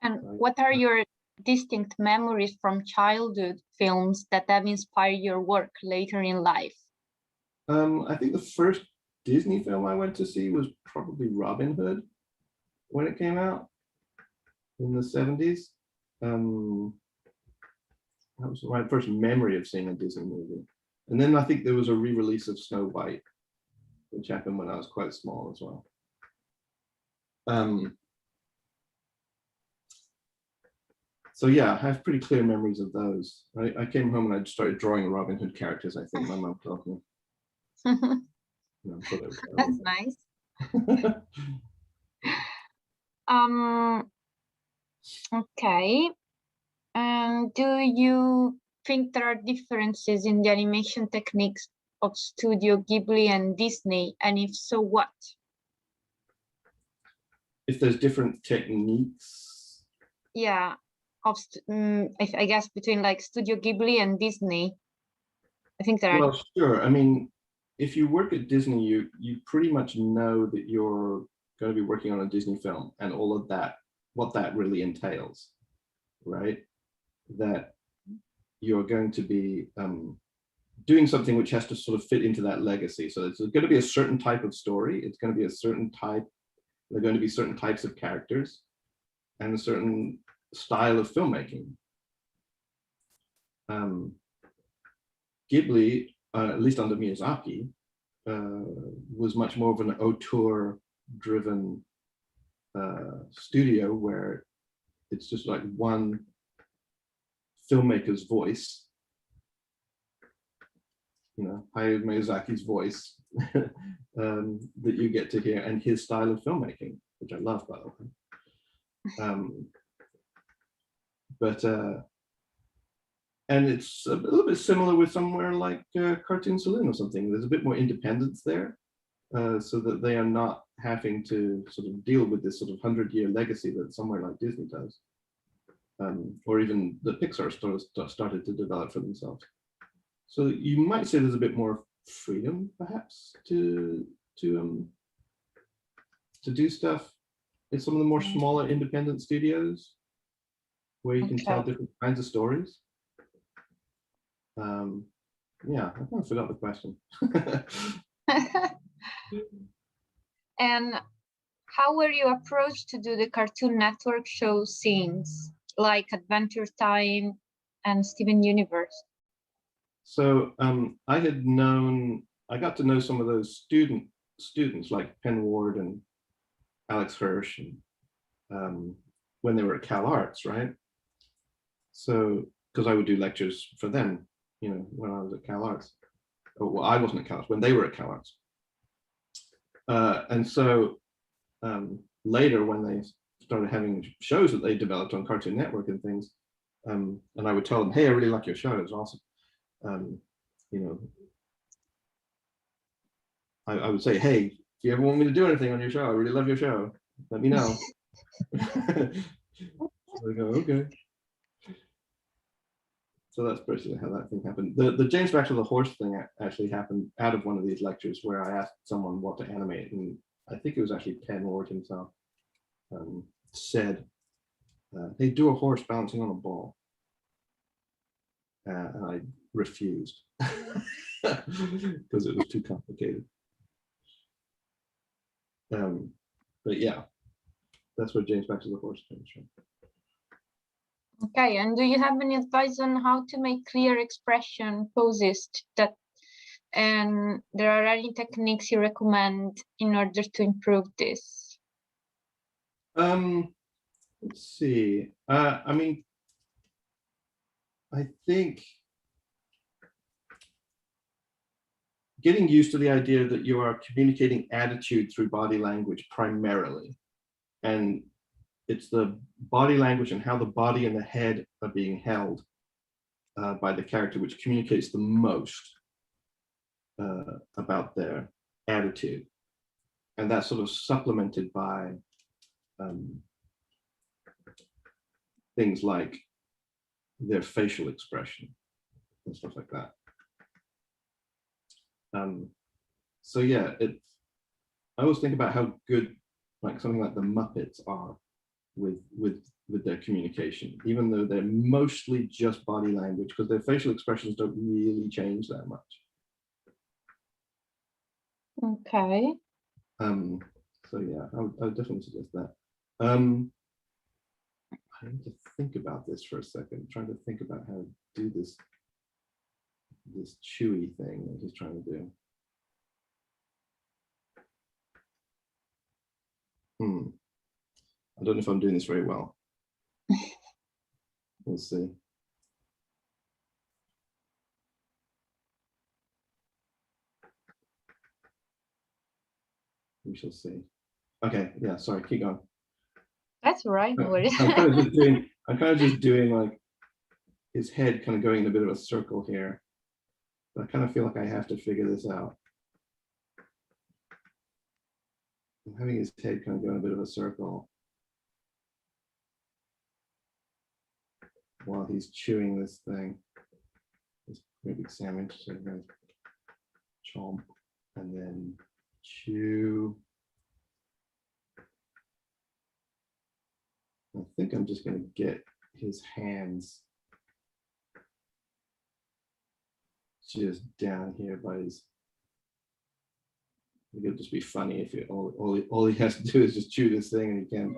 And what are your distinct memories from childhood films that have inspired your work later in life? I think the first Disney film I went to see was probably Robin Hood when it came out in the 70s. That was my first memory of seeing a Disney movie. And then I think there was a re-release of Snow White, which happened when I was quite small as well. So yeah, I have pretty clear memories of those. I came home and I started drawing Robin Hood characters, I think my mom told me. No, That's nice. Okay. And do you think there are differences in the animation techniques of Studio Ghibli and Disney? And if so, what? If there's different techniques? Yeah, I guess between like Studio Ghibli and Disney. I think there are. Well, sure. I mean, if you work at Disney, you pretty much know that you're going to be working on a Disney film and all of that, what that really entails, right? That you're going to be doing something which has to sort of fit into that legacy. So it's going to be a certain type of story. It's going to be a certain type, there are going to be certain types of characters and a certain style of filmmaking. Ghibli, at least under Miyazaki, was much more of an auteur-driven studio where it's just like one filmmaker's voice, you know, Hayao Miyazaki's voice that you get to hear, and his style of filmmaking, which I love, by the way. And it's a little bit similar with somewhere like Cartoon Saloon or something. There's a bit more independence there, so that they are not having to sort of deal with this sort of 100-year legacy that somewhere like Disney does, or even the Pixar started to develop for themselves. So you might say there's a bit more freedom, perhaps, to do stuff in some of the more smaller independent studios, where you can tell different kinds of stories. Yeah, I kind of forgot the question. And how were you approached to do the Cartoon Network show scenes like Adventure Time and Steven Universe? So I got to know some of those students like Penn Ward and Alex Hirsch, and when they were at Cal Arts, right? So because I would do lectures for them, you know, when I was at Cal Arts. Well, I wasn't at Cal Arts, when they were at Cal Arts. And so later, when they started having shows that they developed on Cartoon Network and things, and I would tell them, hey, I really like your show, it's awesome. You know, I would say, hey, if you ever want me to do anything on your show, I really love your show, let me know. So they go, okay. So that's basically how that thing happened. The James Baxter the Horse thing actually happened out of one of these lectures where I asked someone what to animate, and I think it was actually Penn Ward himself said, hey, do a horse bouncing on a ball. And I refused because it was too complicated. But yeah, that's where James Baxter the Horse comes from. Okay, and do you have any advice on how to make clear expression poses and there are any techniques you recommend in order to improve this? Let's see. I mean, I think getting used to the idea that you are communicating attitude through body language primarily, and it's the body language and how the body and the head are being held by the character which communicates the most about their attitude. And that's sort of supplemented by things like their facial expression and stuff like that. So yeah, I always think about how good like something like the Muppets are with with their communication, even though they're mostly just body language, because their facial expressions don't really change that much. Okay. So yeah, I would definitely suggest that. I need to think about this for a second. I'm trying to think about how to do this chewy thing that he's trying to do. I don't know if I'm doing this very well. We'll see. We shall see. Okay, yeah, sorry, keep going. That's right. No worries. I'm kind of just doing like his head kind of going in a bit of a circle here. But I kind of feel like I have to figure this out. I'm having his head kind of go in a bit of a circle while he's chewing this thing. This very big sandwich, so I'm going to chomp and then chew. I think I'm just going to get his hands just down here by his. It would just be funny if it, all he has to do is just chew this thing, and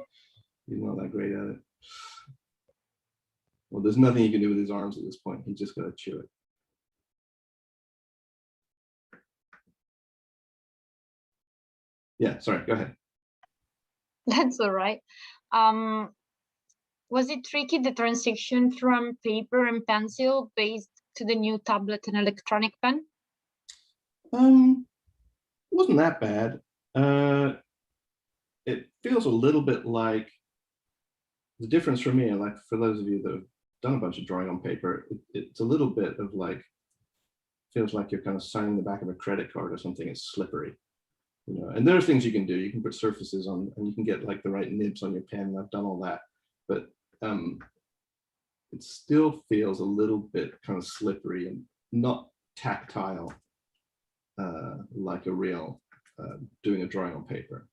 he's not that great at it. Well, there's nothing he can do with his arms at this point. He's just got to chew it. Yeah, sorry, go ahead. That's all right. Was it tricky, the transition from paper and pencil based to the new tablet and electronic pen? It wasn't that bad. It feels a little bit like the difference for me, like for those of you that have done a bunch of drawing on paper, it's a little bit of like, feels like you're kind of signing the back of a credit card or something. It's slippery, you know. And there are things you can do. You can put surfaces on, and you can get like the right nibs on your pen. I've done all that, but it still feels a little bit kind of slippery and not tactile, like a real doing a drawing on paper.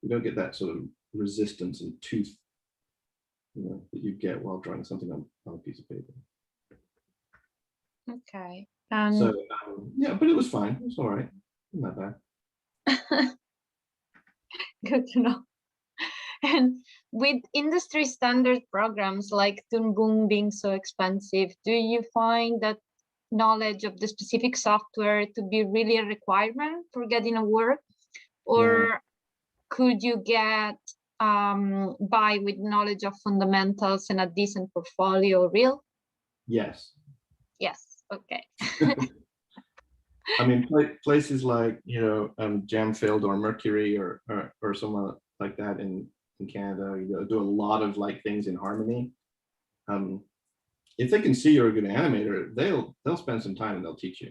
You don't get that sort of resistance and tooth, you know, that you get while drawing something on a piece of paper. Okay. So yeah, but it was fine. It was all right. Not bad. Good to know. And with industry standard programs like Toon Boom being so expensive, do you find that knowledge of the specific software to be really a requirement for getting a work? Or could you get by with knowledge of fundamentals and a decent portfolio real? Yes. Yes, okay. I mean, places like, you know, Jamfield or Mercury or somewhere like that in Canada, you know, do a lot of like things in Harmony. If they can see you're a good animator, they'll spend some time and they'll teach you.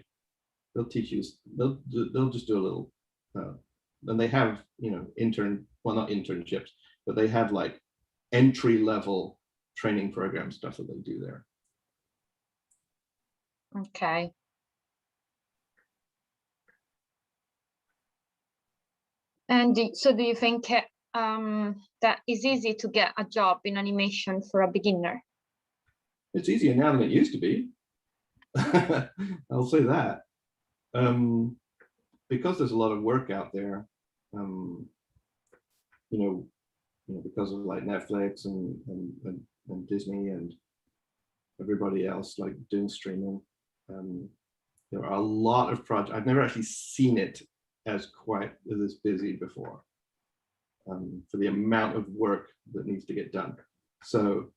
They'll teach you. They'll just do a little. And they have, you know, not internships, but they have like entry level training program stuff that they do there. Okay. And so do you think that it's easy to get a job in animation for a beginner? It's easier now than it used to be. I'll say that. Because there's a lot of work out there, you know, because of like Netflix and Disney and everybody else like doing streaming, there are a lot of projects. I've never actually seen it as quite as busy before, for the amount of work that needs to get done. So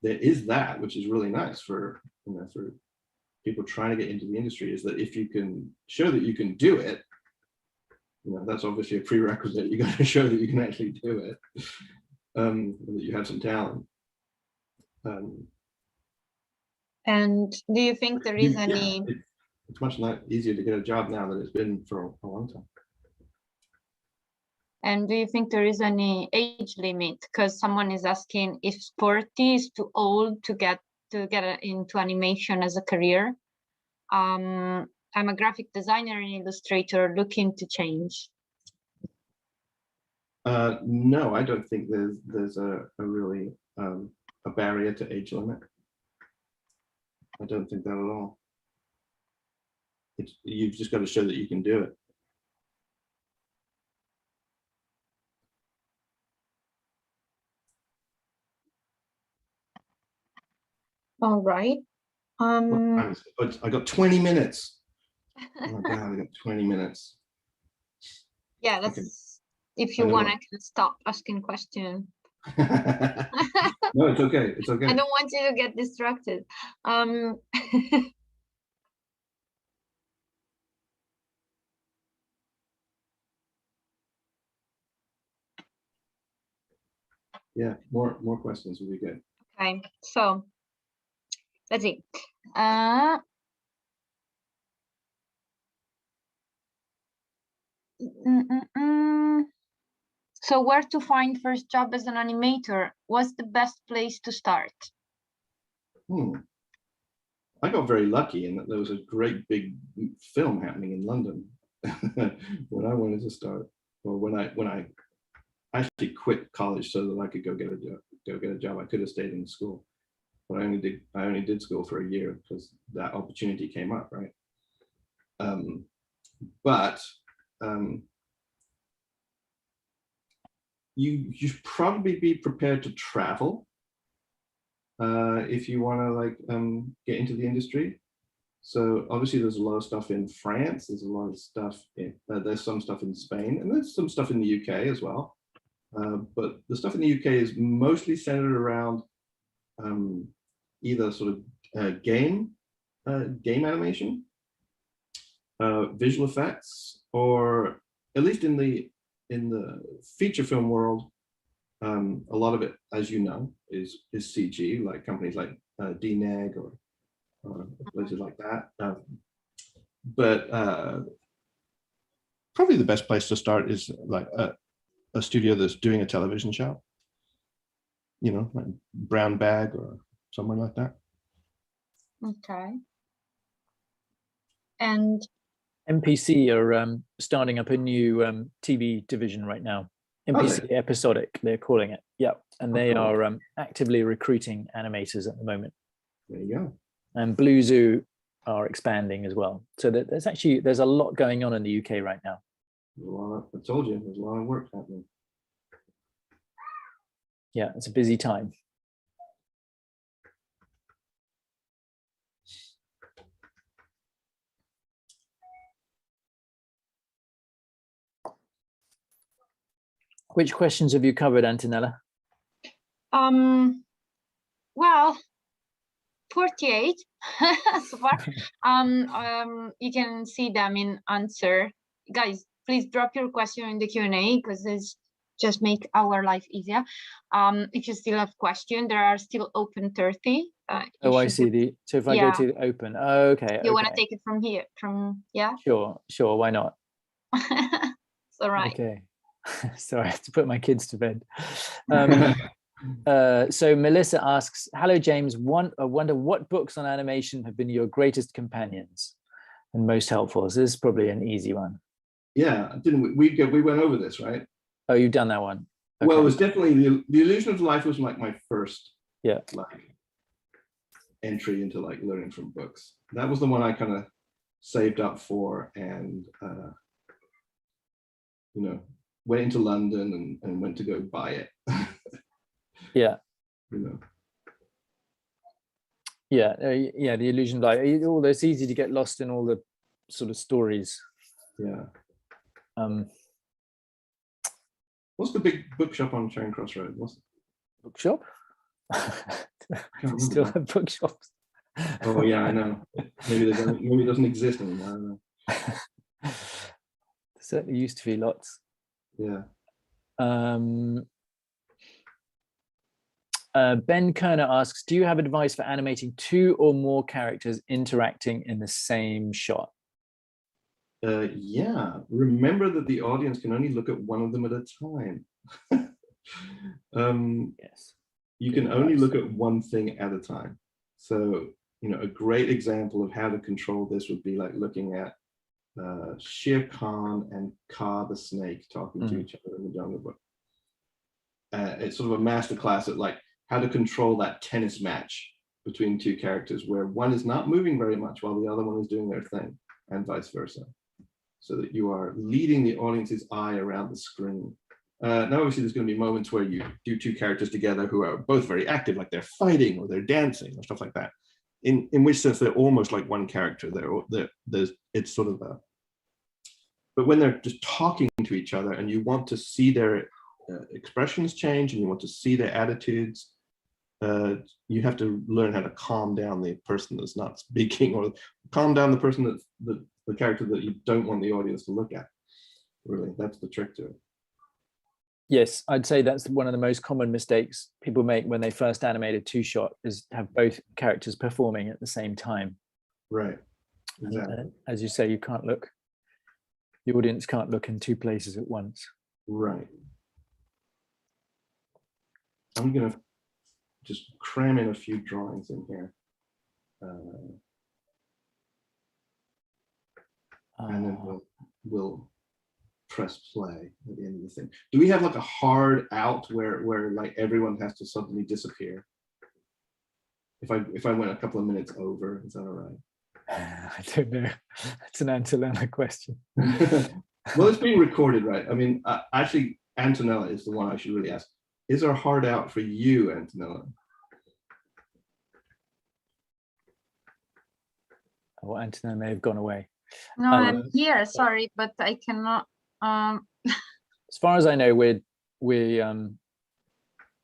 there is that, which is really nice for, you know, for people trying to get into the industry, is that if you can show that you can do it, you know, that's obviously a prerequisite. You got to show that you can actually do it, and that you have some talent. And do you think there is any? It's much easier to get a job now than it's been for a long time. And do you think there is any age limit? Because someone is asking if 40 is too old to get into animation as a career. I'm a graphic designer and illustrator looking to change. No, I don't think there's a really a barrier to age limit. I don't think that at all. You've just got to show that you can do it. All right. I got 20 minutes. Oh my God, I got 20 minutes. Yeah, that's Okay. if you want, I can stop asking questions. No, it's okay. It's okay. I don't want you to get distracted. Yeah, more questions would be good. Okay, so let's see. So where to find first job as an animator? What's the best place to start? I got very lucky in that there was a great big film happening in London when I wanted to start, or when I actually quit college so that I could go get a job. I could have stayed in school, but I only did school for a year because that opportunity came up, right? You should probably be prepared to travel if you want to like get into the industry. So obviously there's a lot of stuff in France, there's a lot of stuff in there's some stuff in Spain, and there's some stuff in the UK as well. But the stuff in the UK is mostly centered around either sort of game animation, visual effects, or at least in the feature film world, a lot of it, as you know, is CG, like companies like DNEG or places like that. But probably the best place to start is like a studio that's doing a television show, you know, like Brown Bag or somewhere like that. Okay. And MPC are starting up a new TV division right now. MPC Episodic, they're calling it. Yep. And they are actively recruiting animators at the moment. There you go. And Blue Zoo are expanding as well. So there's a lot going on in the UK right now. I told you, there's a lot of work happening. Yeah, it's a busy time. Which questions have you covered, Antonella? Well, 48 so far. You can see them in answer. Guys, please drop your question in the Q&A because it's just make our life easier. If you still have questions, there are still open 30. Oh, I see. So if I go to the open, okay. You want to take it from here? Yeah. Sure. Why not? It's all right. Okay. Sorry, I have to put my kids to bed. So Melissa asks, hello, James. I wonder what books on animation have been your greatest companions and most helpful? So this is probably an easy one. Yeah, didn't we went over this, right? Oh, you've done that one. Okay. Well, it was definitely the Illusion of Life was like my first like entry into like learning from books. That was the one I kind of saved up for, and you know, went into London and went to go buy it. Yeah. You know. Yeah, the Illusion of Life. Although it's easy to get lost in all the sort of stories. Yeah. What's the big bookshop on Charing Cross Road? What's it? Bookshop? Still have bookshops. Oh yeah, I know. Maybe it doesn't exist anymore. I don't know. There certainly used to be lots. Yeah. Ben Kerner asks, do you have advice for animating 2 or more characters interacting in the same shot? Yeah, remember that the audience can only look at one of them at a time. Yes. You can only look at one thing at a time. So, you know, a great example of how to control this would be like looking at Shere Khan and Kaa the snake talking to each other in the Jungle Book. it's sort of a masterclass at like how to control that tennis match between two characters where one is not moving very much while the other one is doing their thing, and vice versa, so that you are leading the audience's eye around the screen. Now, obviously, there's going to be moments where you do two characters together who are both very active, like they're fighting or they're dancing or stuff like that. In which sense they're almost like one character. It's sort of a, but when they're just talking to each other and you want to see their expressions change and you want to see their attitudes, you have to learn how to calm down the person that's not speaking, or calm down the person that's the character that you don't want the audience to look at. Really, that's the trick to it. Yes, I'd say that's one of the most common mistakes people make when they first animate a two-shot, is have both characters performing at the same time. Right. Exactly. And, as you say, you can't look, the audience can't look in two places at once. Right. I'm going to just cram in a few drawings in here. And then we'll press play at the end of the thing. Do we have like a hard out where like everyone has to suddenly disappear? If I went a couple of minutes over, is that all right? I don't know. It's an Antonella question. Well, it's being recorded, right? I mean, actually, Antonella is the one I should really ask. Is there a hard out for you, Antonella? Oh, Antonella may have gone away. No, I'm here. Sorry, but I cannot. As far as I know, we don't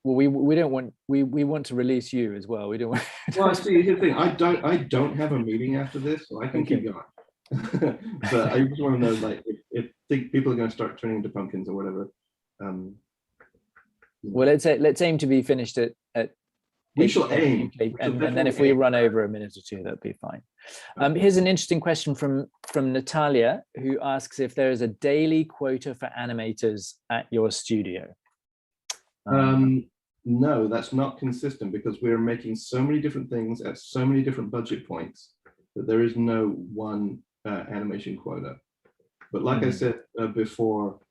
want, we want to release you as well. We don't want. Well, see, here's the thing. I don't have a meeting after this, so I can keep going. But I just want to know, like, if people are going to start turning into pumpkins or whatever. Well, let's aim to be finished at we shall aim, and then if we run over a minute or two, that'd be fine. Here's an interesting question from Natalia, who asks if there is a daily quota for animators at your studio. No, that's not consistent, because we're making so many different things at so many different budget points that there is no one animation quota. But like I said before,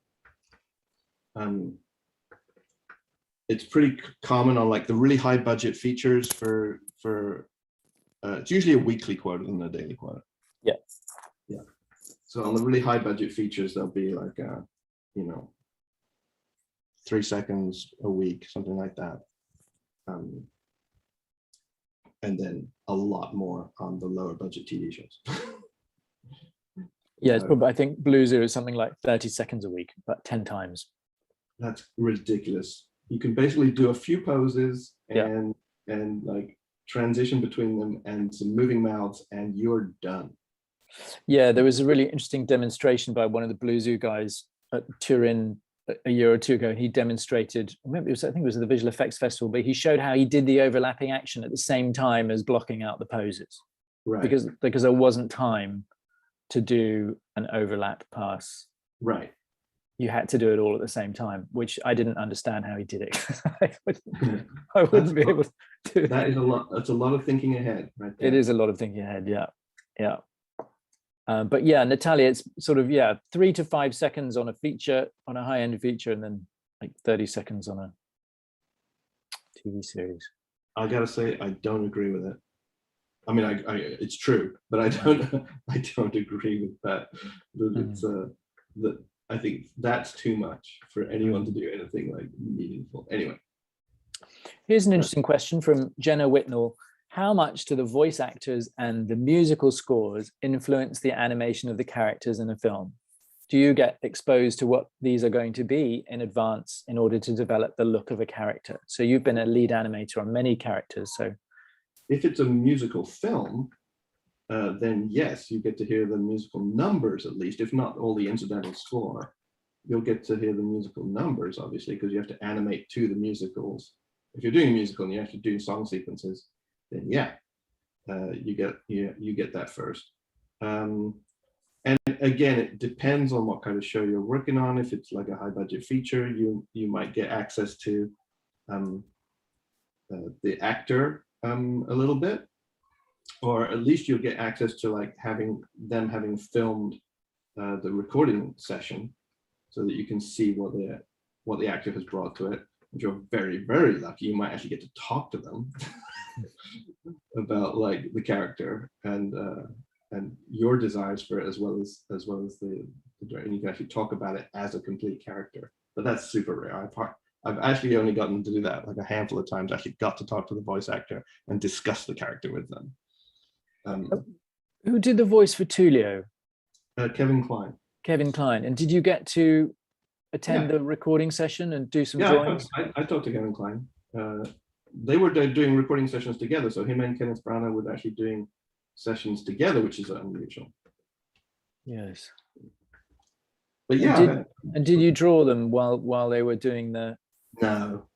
it's pretty common on like the really high budget features for it's usually a weekly quota than a daily quota. Yeah. So on the really high budget features, there'll be like 3 seconds a week, something like that. And then a lot more on the lower budget TV shows. Yeah, it's probably, I think Blue Zoo is something like 30 seconds a week, about 10 times. That's ridiculous. You can basically do a few poses and like transition between them and some moving mouths, and you're done. Yeah, there was a really interesting demonstration by one of the Blue Zoo guys at Turin a year or two ago. He demonstrated, maybe I think it was at the Visual Effects Festival, but he showed how he did the overlapping action at the same time as blocking out the poses. Right. Because there wasn't time to do an overlap pass. Right. You had to do it all at the same time, which I didn't understand how he did it. I wouldn't be able to do that. That is a lot. That's a lot of thinking ahead, right there. It is a lot of thinking ahead. Yeah. But yeah, Natalia, it's sort of 3 to 5 seconds on a feature, on a high-end feature, and then like 30 seconds on a TV series. I gotta say, I don't agree with it. I mean, I it's true, but I don't agree with that. It's that I think that's too much for anyone to do anything like meaningful. Anyway. Here's an interesting question from Jenna Whitnell. How much do the voice actors and the musical scores influence the animation of the characters in a film? Do you get exposed to what these are going to be in advance in order to develop the look of a character? So you've been a lead animator on many characters. So if it's a musical film, then yes, you get to hear the musical numbers, at least, if not all the incidental score. You'll get to hear the musical numbers, obviously, because you have to animate to the musicals. If you're doing a musical and you have to do song sequences, then you get that first. And again, it depends on what kind of show you're working on. If it's like a high budget feature, you might get access to the actor a little bit, or at least you'll get access to like having filmed the recording session, so that you can see what the actor has brought to it. if you're very, very lucky, you might actually get to talk to them about like the character and your desires for it, as well as the and you can actually talk about it as a complete character. But that's super rare. I've actually only gotten to do that like a handful of times. Actually got to talk to the voice actor and discuss the character with them. Who did the voice for Tulio? Kevin Kline. Kevin Kline. And did you get to attend the recording session and do some drawings? I talked to Kevin Kline. They were doing recording sessions together, so him and Kenneth Branagh were actually doing sessions together, which is unusual. Yes. But yeah. And did you draw them while they were doing the? No.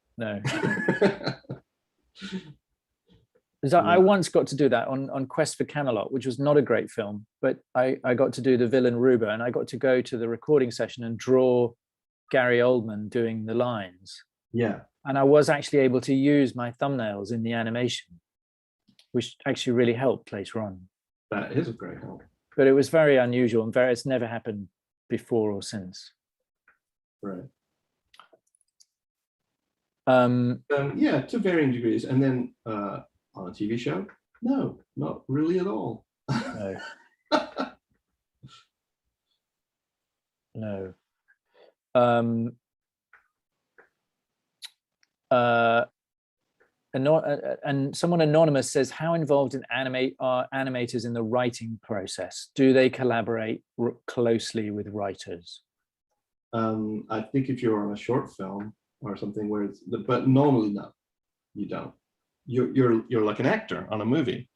I once got to do that on Quest for Camelot, which was not a great film, but I got to do the villain Ruba, and I got to go to the recording session and draw Gary Oldman doing the lines. Yeah. And I was actually able to use my thumbnails in the animation, which actually really helped later on. That is a great help. But it was very unusual and it's never happened before or since. Right. Yeah, to varying degrees. And then on a TV show, no, not really at all. No. No. And someone anonymous says, how involved in Animate are animators in the writing process? Do they collaborate closely with writers? I think if you're on a short film or something where it's, but normally no, you don't. You're like an actor on a movie.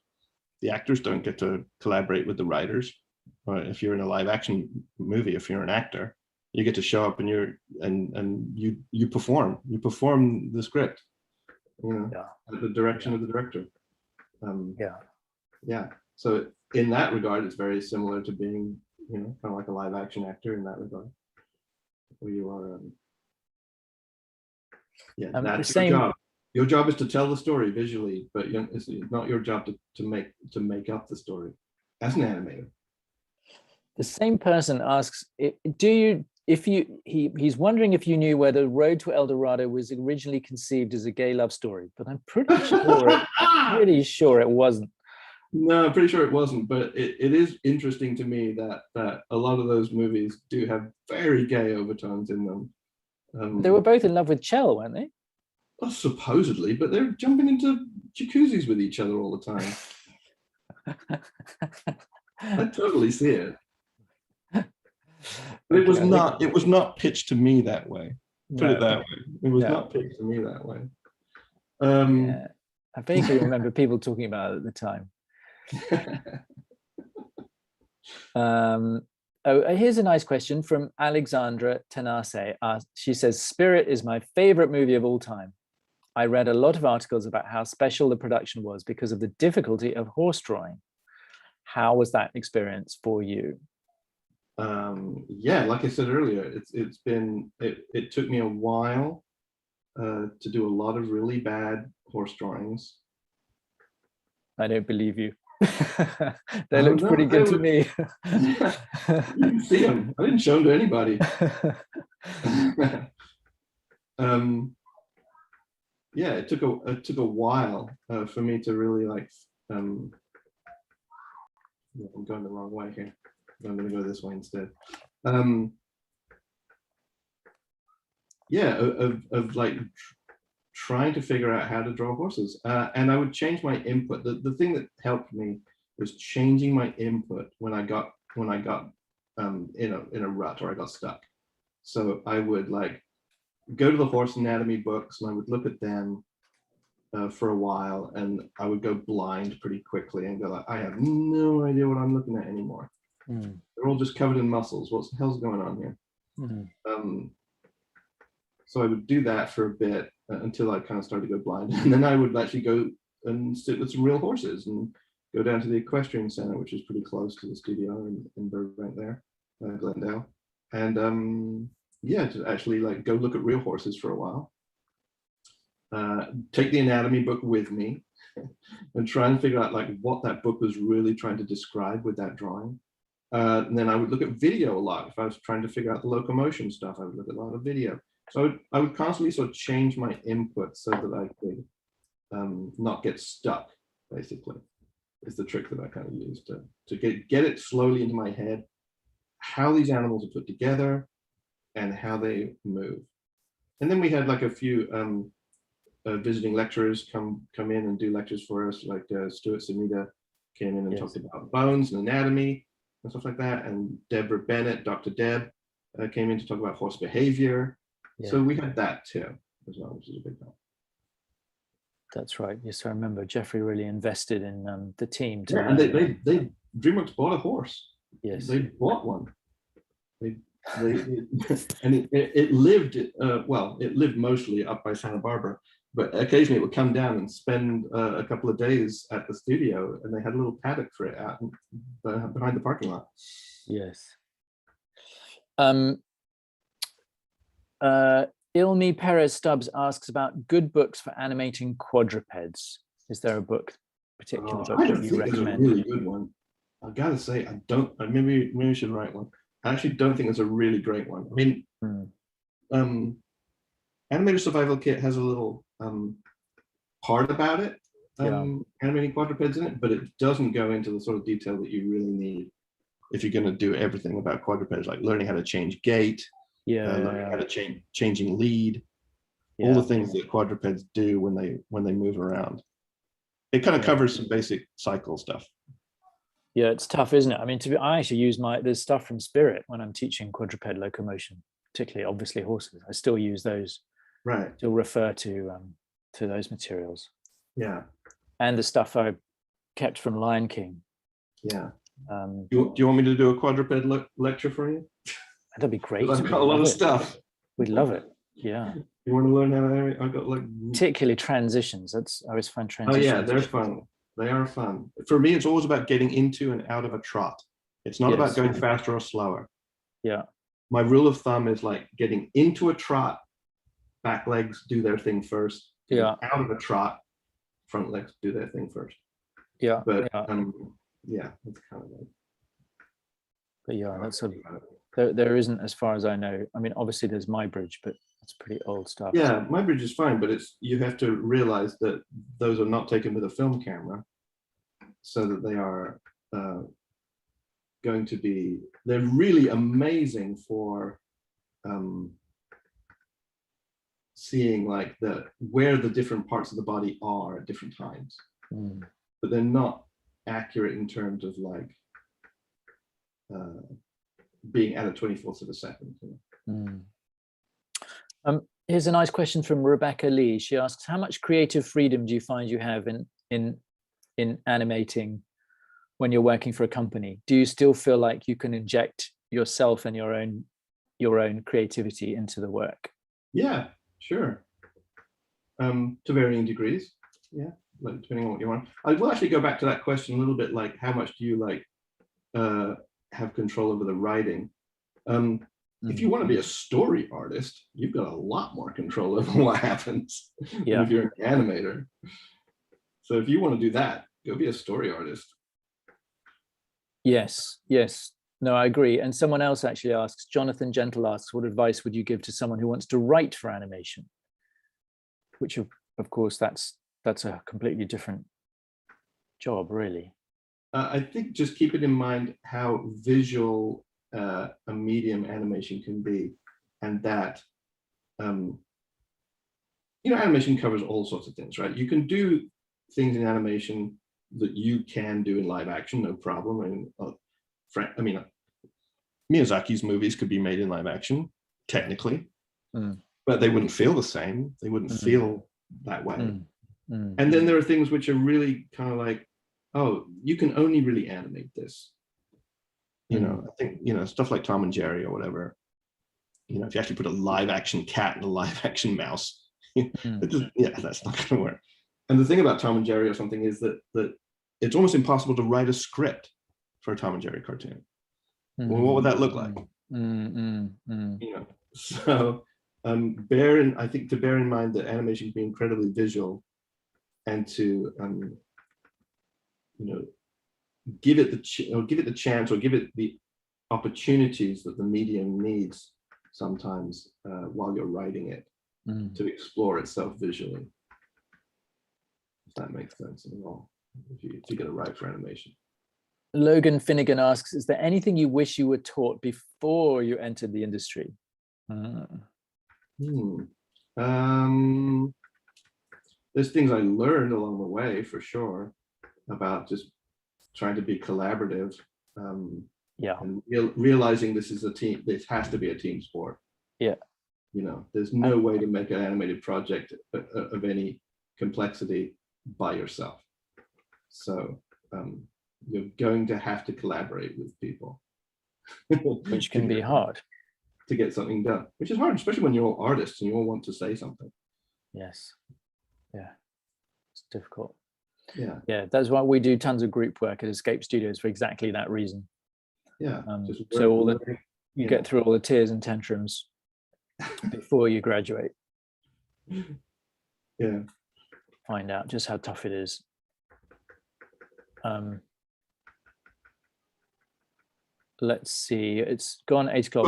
The actors don't get to collaborate with the writers. Or if you're in a live action movie, if you're an actor, you get to show up and you perform the script, at the direction of the director. So in that regard, it's very similar to being, kind of like a live action actor in that regard, where you are. That's your job. Your job is to tell the story visually, but it's not your job to make up the story as an animator. The same person asks, he's wondering if you knew whether Road to El Dorado was originally conceived as a gay love story, but I'm pretty sure it wasn't. No, I'm pretty sure it wasn't, but it is interesting to me that a lot of those movies do have very gay overtones in them. They were both in love with Chell, weren't they? Well, supposedly, but they're jumping into jacuzzis with each other all the time. I totally see it. But it was not pitched to me that way. Put it that way. It was not pitched to me that way. I vaguely remember people talking about it at the time. Here's a nice question from Alexandra Tenase. She says, Spirit is my favorite movie of all time. I read a lot of articles about how special the production was because of the difficulty of horse drawing. How was that experience for you? Like I said earlier, it took me a while to do a lot of really bad horse drawings. I don't believe you. They looked pretty good to me. You didn't see them. I didn't show them to anybody. It took a while for me to really like. I'm going the wrong way here. I'm going to go this way instead. Of like trying to figure out how to draw horses, and I would change my input. The thing that helped me was changing my input when I got in a rut or I got stuck. So I would like go to the horse anatomy books and I would look at them for a while, and I would go blind pretty quickly and go like, I have no idea what I'm looking at anymore. They're all just covered in muscles. What the hell's going on here? So I would do that for a bit until I kind of started to go blind, and then I would actually go and sit with some real horses and go down to the equestrian center, which is pretty close to the studio in Burbank there, Glendale, and to actually like go look at real horses for a while, take the anatomy book with me, and try and figure out like what that book was really trying to describe with that drawing. And then I would look at video a lot. If I was trying to figure out the locomotion stuff, I would look at a lot of video. So I would constantly sort of change my input so that I could not get stuck, basically, is the trick that I kind of use to get it slowly into my head, how these animals are put together and how they move. And then we had like a few visiting lecturers come in and do lectures for us, like Stuart Samita came in and talked about bones and anatomy and stuff like that. And Deborah Bennett, Dr. Deb, came in to talk about horse behavior. Yeah. So we had that too, as well, which is a big help. That's right. Yes, I remember Jeffrey really invested in the team. Yeah, and they DreamWorks bought a horse. Yes, they bought one. And it lived. Well, it lived mostly up by Santa Barbara, but occasionally it would come down and spend a couple of days at the studio, and they had a little paddock for it out behind the parking lot. Yes. Ilmi Perez Stubbs asks about good books for animating quadrupeds. Is there a book, particular book that you recommend? There's a really good one. I gotta say, I don't. Maybe we should write one. I actually don't think it's a really great one. I mean, Animator Survival Kit has a little part about it, animating quadrupeds in it, but it doesn't go into the sort of detail that you really need if you're going to do everything about quadrupeds, like learning how to change gait, learning how to changing lead, all the things that quadrupeds do when they move around. It kind of covers some basic cycle stuff. Yeah, it's tough, isn't it? I mean, I actually use there's stuff from Spirit when I'm teaching quadruped locomotion, particularly obviously horses. I still use those. Right. Still refer to those materials. Yeah. And the stuff I kept from Lion King. Yeah. Do you want me to do a quadruped lecture for you? That'd be great. I've got a lot of stuff. We'd love it. Yeah. You want to learn how to animate? I've got like particularly transitions. I always find transitions. Oh yeah, they're fun. They are fun. For me, it's always about getting into and out of a trot. It's not about going faster or slower. Yeah. My rule of thumb is like getting into a trot, back legs do their thing first. Yeah. Out of a trot, front legs do their thing first. Yeah. But yeah, that's kind of like. But yeah, that's there isn't, as far as I know. I mean, obviously there's My Bridge, but it's pretty old stuff. Yeah, My Bridge is fine, but you have to realize that those are not taken with a film camera, so that they are going to be. They're really amazing for seeing like where the different parts of the body are at different times, but they're not accurate in terms of like being at a 24th of a second. Here's a nice question from Rebecca Lee. She asks, how much creative freedom do you find you have in animating when you're working for a company? Do you still feel like you can inject yourself and your own creativity into the work? Yeah, sure. To varying degrees. Yeah, like depending on what you want. I will actually go back to that question a little bit, like how much do you like have control over the writing? If you want to be a story artist, you've got a lot more control over what happens than if you're an animator. So if you want to do that, go be a story artist. Yes, yes. No, I agree. And someone else actually asks, Jonathan Gentle asks, what advice would you give to someone who wants to write for animation? Which, of course, that's a completely different job, really. I think just keep it in mind how visual a medium animation can be, and that animation covers all sorts of things, right? You can do things in animation that you can do in live action, no problem. I mean, Miyazaki's movies could be made in live action, technically, but they wouldn't feel the same. They wouldn't feel that way. And then there are things which are really kind of like, oh, you can only really animate this. I think, stuff like Tom and Jerry or whatever, if you actually put a live action cat and a live action mouse, that's not going to work. And the thing about Tom and Jerry or something is that it's almost impossible to write a script for a Tom and Jerry cartoon. Well, what would that look like? So I think to bear in mind that animation can be incredibly visual, and to give it the chance or give it the opportunities that the medium needs sometimes while you're writing it Mm. to explore itself visually. If that makes sense at all, if you get a write for animation. Logan Finnegan asks, is there anything you wish you were taught before you entered the industry? There's things I learned along the way for sure about just trying to be collaborative. Yeah. And realizing this is a team, this has to be a team sport. Yeah. You know, there's no way to make an animated project of any complexity by yourself. So you're going to have to collaborate with people. Which can be hard. To get something done, which is hard, especially when you're all artists and you all want to say something. Yes. Yeah. It's difficult. Yeah. Yeah. That's why we do tons of group work at Escape Studios for exactly that reason. Yeah. So all the you get through all the tears and tantrums before you graduate. Yeah. Find out just how tough it is. Let's see. It's gone 8 o'clock.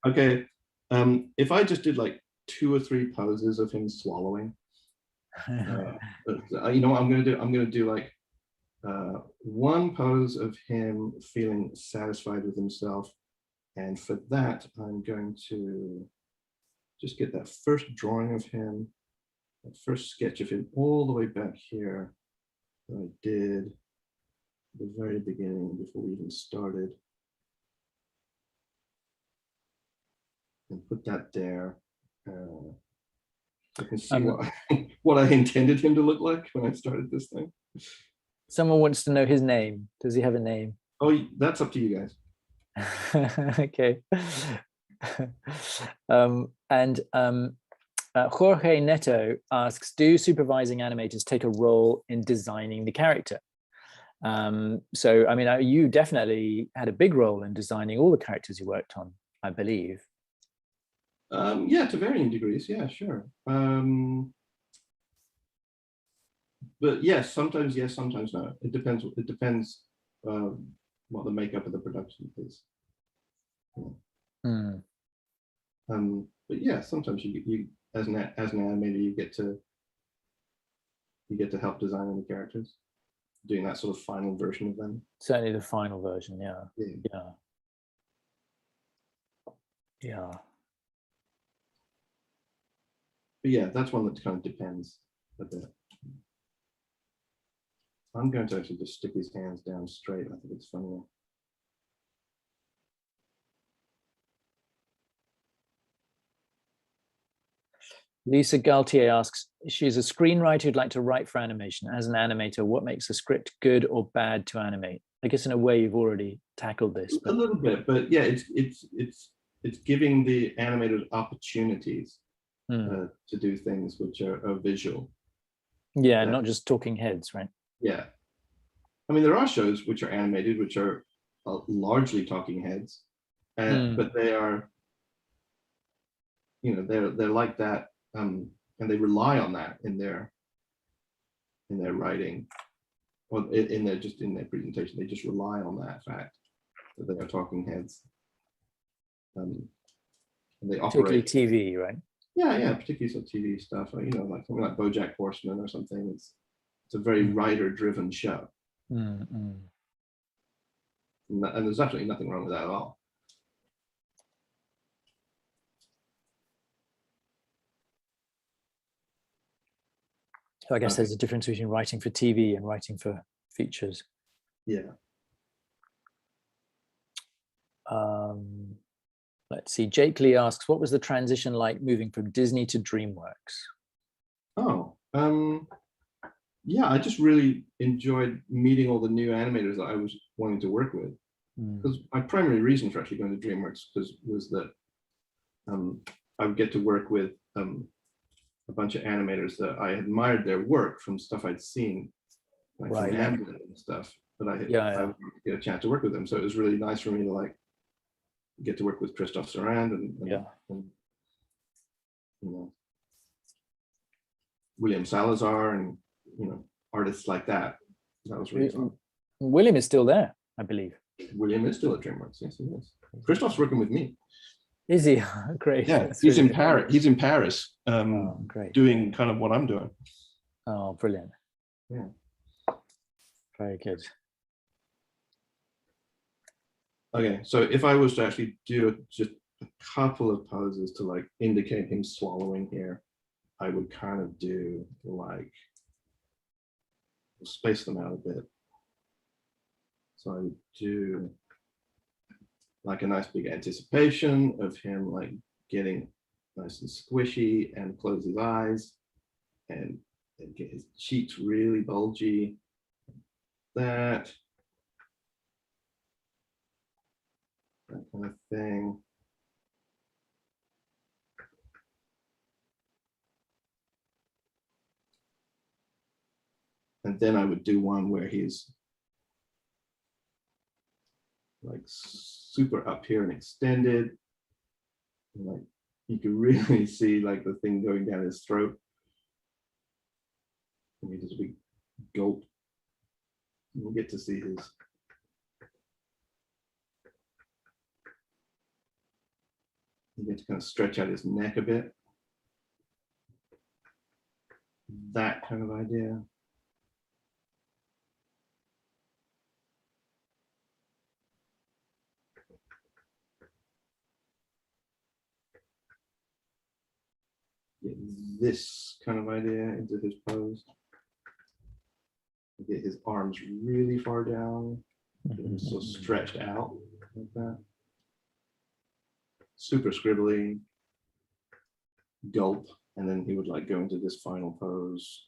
Okay. If I just did like 2 or 3 poses of him swallowing, you know what I'm gonna do? I'm gonna do like one pose of him feeling satisfied with himself, and for that I'm going to just get that first drawing of him, that first sketch of him all the way back here that I did at the very beginning before we even started, and put that there. I can see what I intended him to look like when I started this thing. Someone wants to know his name. Does he have a name? Oh, that's up to you guys. Okay. Jorge Neto asks, do supervising animators take a role in designing the character? So, I mean, you definitely had a big role in designing all the characters you worked on, I believe. Yeah, to varying degrees. Yeah, sure. But yes, sometimes no. It depends. It depends what the makeup of the production is. Yeah. But yeah, sometimes you as an animator you get to help design the characters, doing that sort of final version of them. Certainly the final version. Yeah. Yeah. Yeah. Yeah. But yeah, that's one that kind of depends a bit. I'm going to actually just stick his hands down straight. I think it's funnier. Lisa Galtier asks, she's a screenwriter who'd like to write for animation. As an animator, what makes a script good or bad to animate? I guess in a way you've already tackled this. A little bit, but yeah, it's giving the animators opportunities to do things which are visual. Yeah, not just talking heads, right? Yeah. I mean, there are shows which are animated, which are largely talking heads, but they are, you know, they're like that, and they rely on that in their writing, or in their presentation. They just rely on that fact that they are talking heads, and they operate. Particularly TV, right? Yeah, particularly some TV stuff. You know, like something like BoJack Horseman or something. It's a very writer-driven show. And there's absolutely nothing wrong with that at all. So I guess there's a difference between writing for TV and writing for features. Yeah. Let's see. Jake Lee asks, what was the transition like moving from Disney to Dreamworks? Oh, yeah, I just really enjoyed meeting all the new animators that I was wanting to work with. Because my primary reason for actually going to Dreamworks was that I would get to work with a bunch of animators that I admired their work from stuff I'd seen, like from Animate and stuff. But I would get a chance to work with them, so it was really nice for me to like get to work with Christophe Sarand and you know, William Salazar and, you know, artists like that. That was really fun. William is still there, I believe. William is still at Dreamworks. Yes, he is. Christophe's working with me. Is he? Great. Yeah, That's he's really in good. Paris. He's in Paris, Oh, great. doing kind of what I'm doing. Oh, brilliant. Yeah. Very good. Okay, so if I was to actually do just a couple of poses to like indicate him swallowing here, I would kind of do like, space them out a bit. So I would do like a nice big anticipation of him like getting nice and squishy and close his eyes and get his cheeks really bulgy. That kind of thing. And then I would do one where he's like super up here and extended. And like you can really see like the thing going down his throat. And he does a big gulp. And you get to see his you get to kind of stretch out his neck a bit. That kind of idea. Get this kind of idea into his pose. Get his arms really far down, so stretched out like that. Super scribbly, gulp, and then he would like go into this final pose.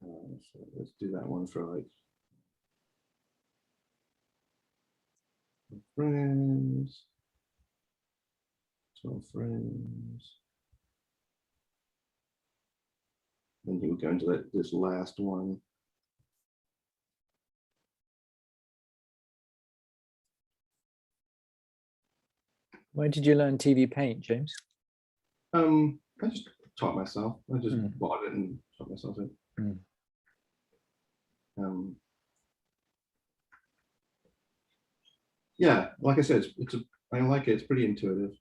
So let's do that one for like frames, 12 frames. Then he would go into this last one. Where did you learn TV Paint, James? I just taught myself. I just bought it and taught myself it. Yeah, like I said, I like it. It's pretty intuitive.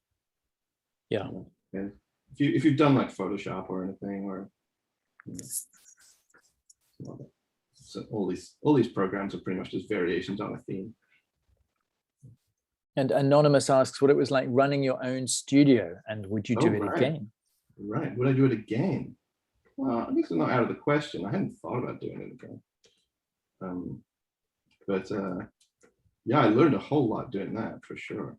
Yeah. Yeah. If you've done like Photoshop or anything, or so all these programs are pretty much just variations on a theme. And Anonymous asks what it was like running your own studio, and would you do it again? Right. Would I do it again? Well, I guess it's not out of the question. I hadn't thought about doing it again. But yeah, I learned a whole lot doing that for sure.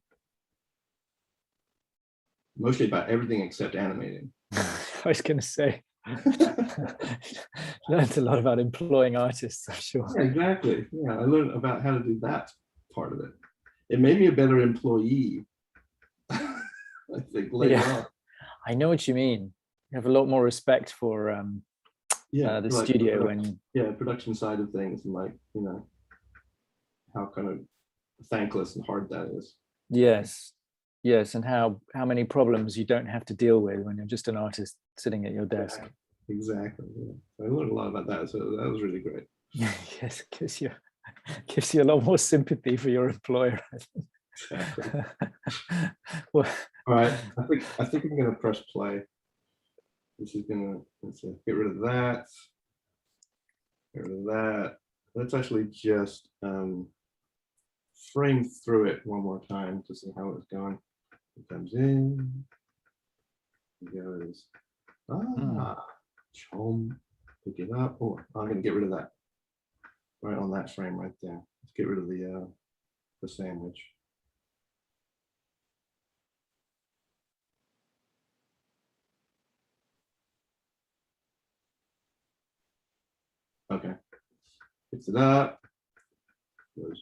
Mostly about everything except animating. I was going to say, learned a lot about employing artists, I'm sure. Yeah, exactly. Yeah, I learned about how to do that part of it. It made me a better employee, I think, later on. I know what you mean. You have a lot more respect for the like studio production side of things, and like, you know, how kind of thankless and hard that is. Yes, and how many problems you don't have to deal with when you're just an artist sitting at your desk. Exactly. Yeah. I learned a lot about that, so that was really great. Yes, it gives you a lot more sympathy for your employer. Exactly. Well, all right, I think I'm gonna press play. This is gonna, let's see, get rid of that. Get rid of that. Let's actually just frame through it one more time to see how it's going. It comes in, it goes, chom, pick it up. Oh, I'm gonna get rid of that. Right on that frame right there. Let's get rid of the sandwich. Okay, picks it up, goes,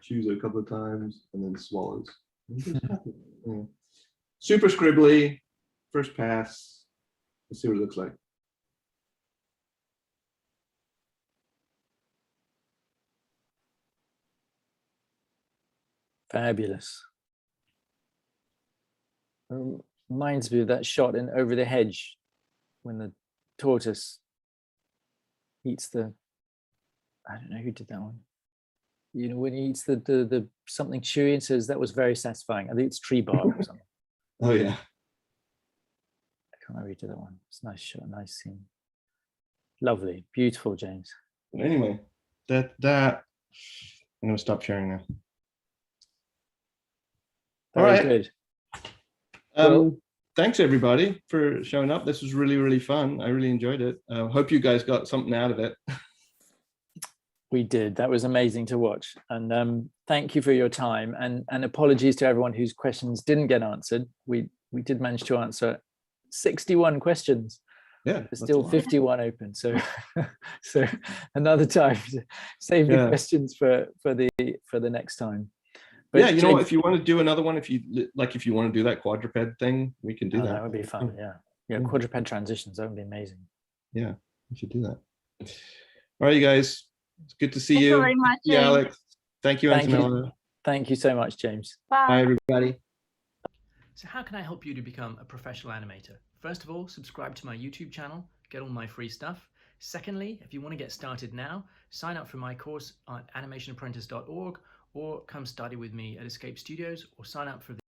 chews it a couple of times, and then swallows. Yeah. Super scribbly, first pass. Let's see what it looks like. fabulous. Reminds me of that shot in Over the Hedge when the tortoise eats the, I don't know who did that one. you know, when he eats the something chewy and says that was very satisfying. I think it's tree bark or something. Oh yeah. I can't remember who did that one. It's a nice shot, nice scene. Lovely, beautiful, James. But anyway, that I'm gonna stop sharing now. Very All right. good. Thanks everybody for showing up. This was really, really fun. I really enjoyed it. Hope you guys got something out of it. We did. That was amazing to watch. And thank you for your time. And apologies to everyone whose questions didn't get answered. We did manage to answer 61 questions. Yeah. There's still 51 open. So so another time, save the questions for the next time. But yeah, you know what, if you want to do another one, if you want to do that quadruped thing, we can do that. That would be fun. Yeah, quadruped transitions, that would be amazing. Yeah, we should do that. All right, you guys, it's good to see Thank you. you very much, Yeah, James. Alex. Thank you, Antonella. Thank you so much, James. Bye, everybody. So how can I help you to become a professional animator? First of all, subscribe to my YouTube channel, get all my free stuff. Secondly, if you want to get started now, sign up for my course on animationapprentice.org, or come study with me at Escape Studios, or sign up for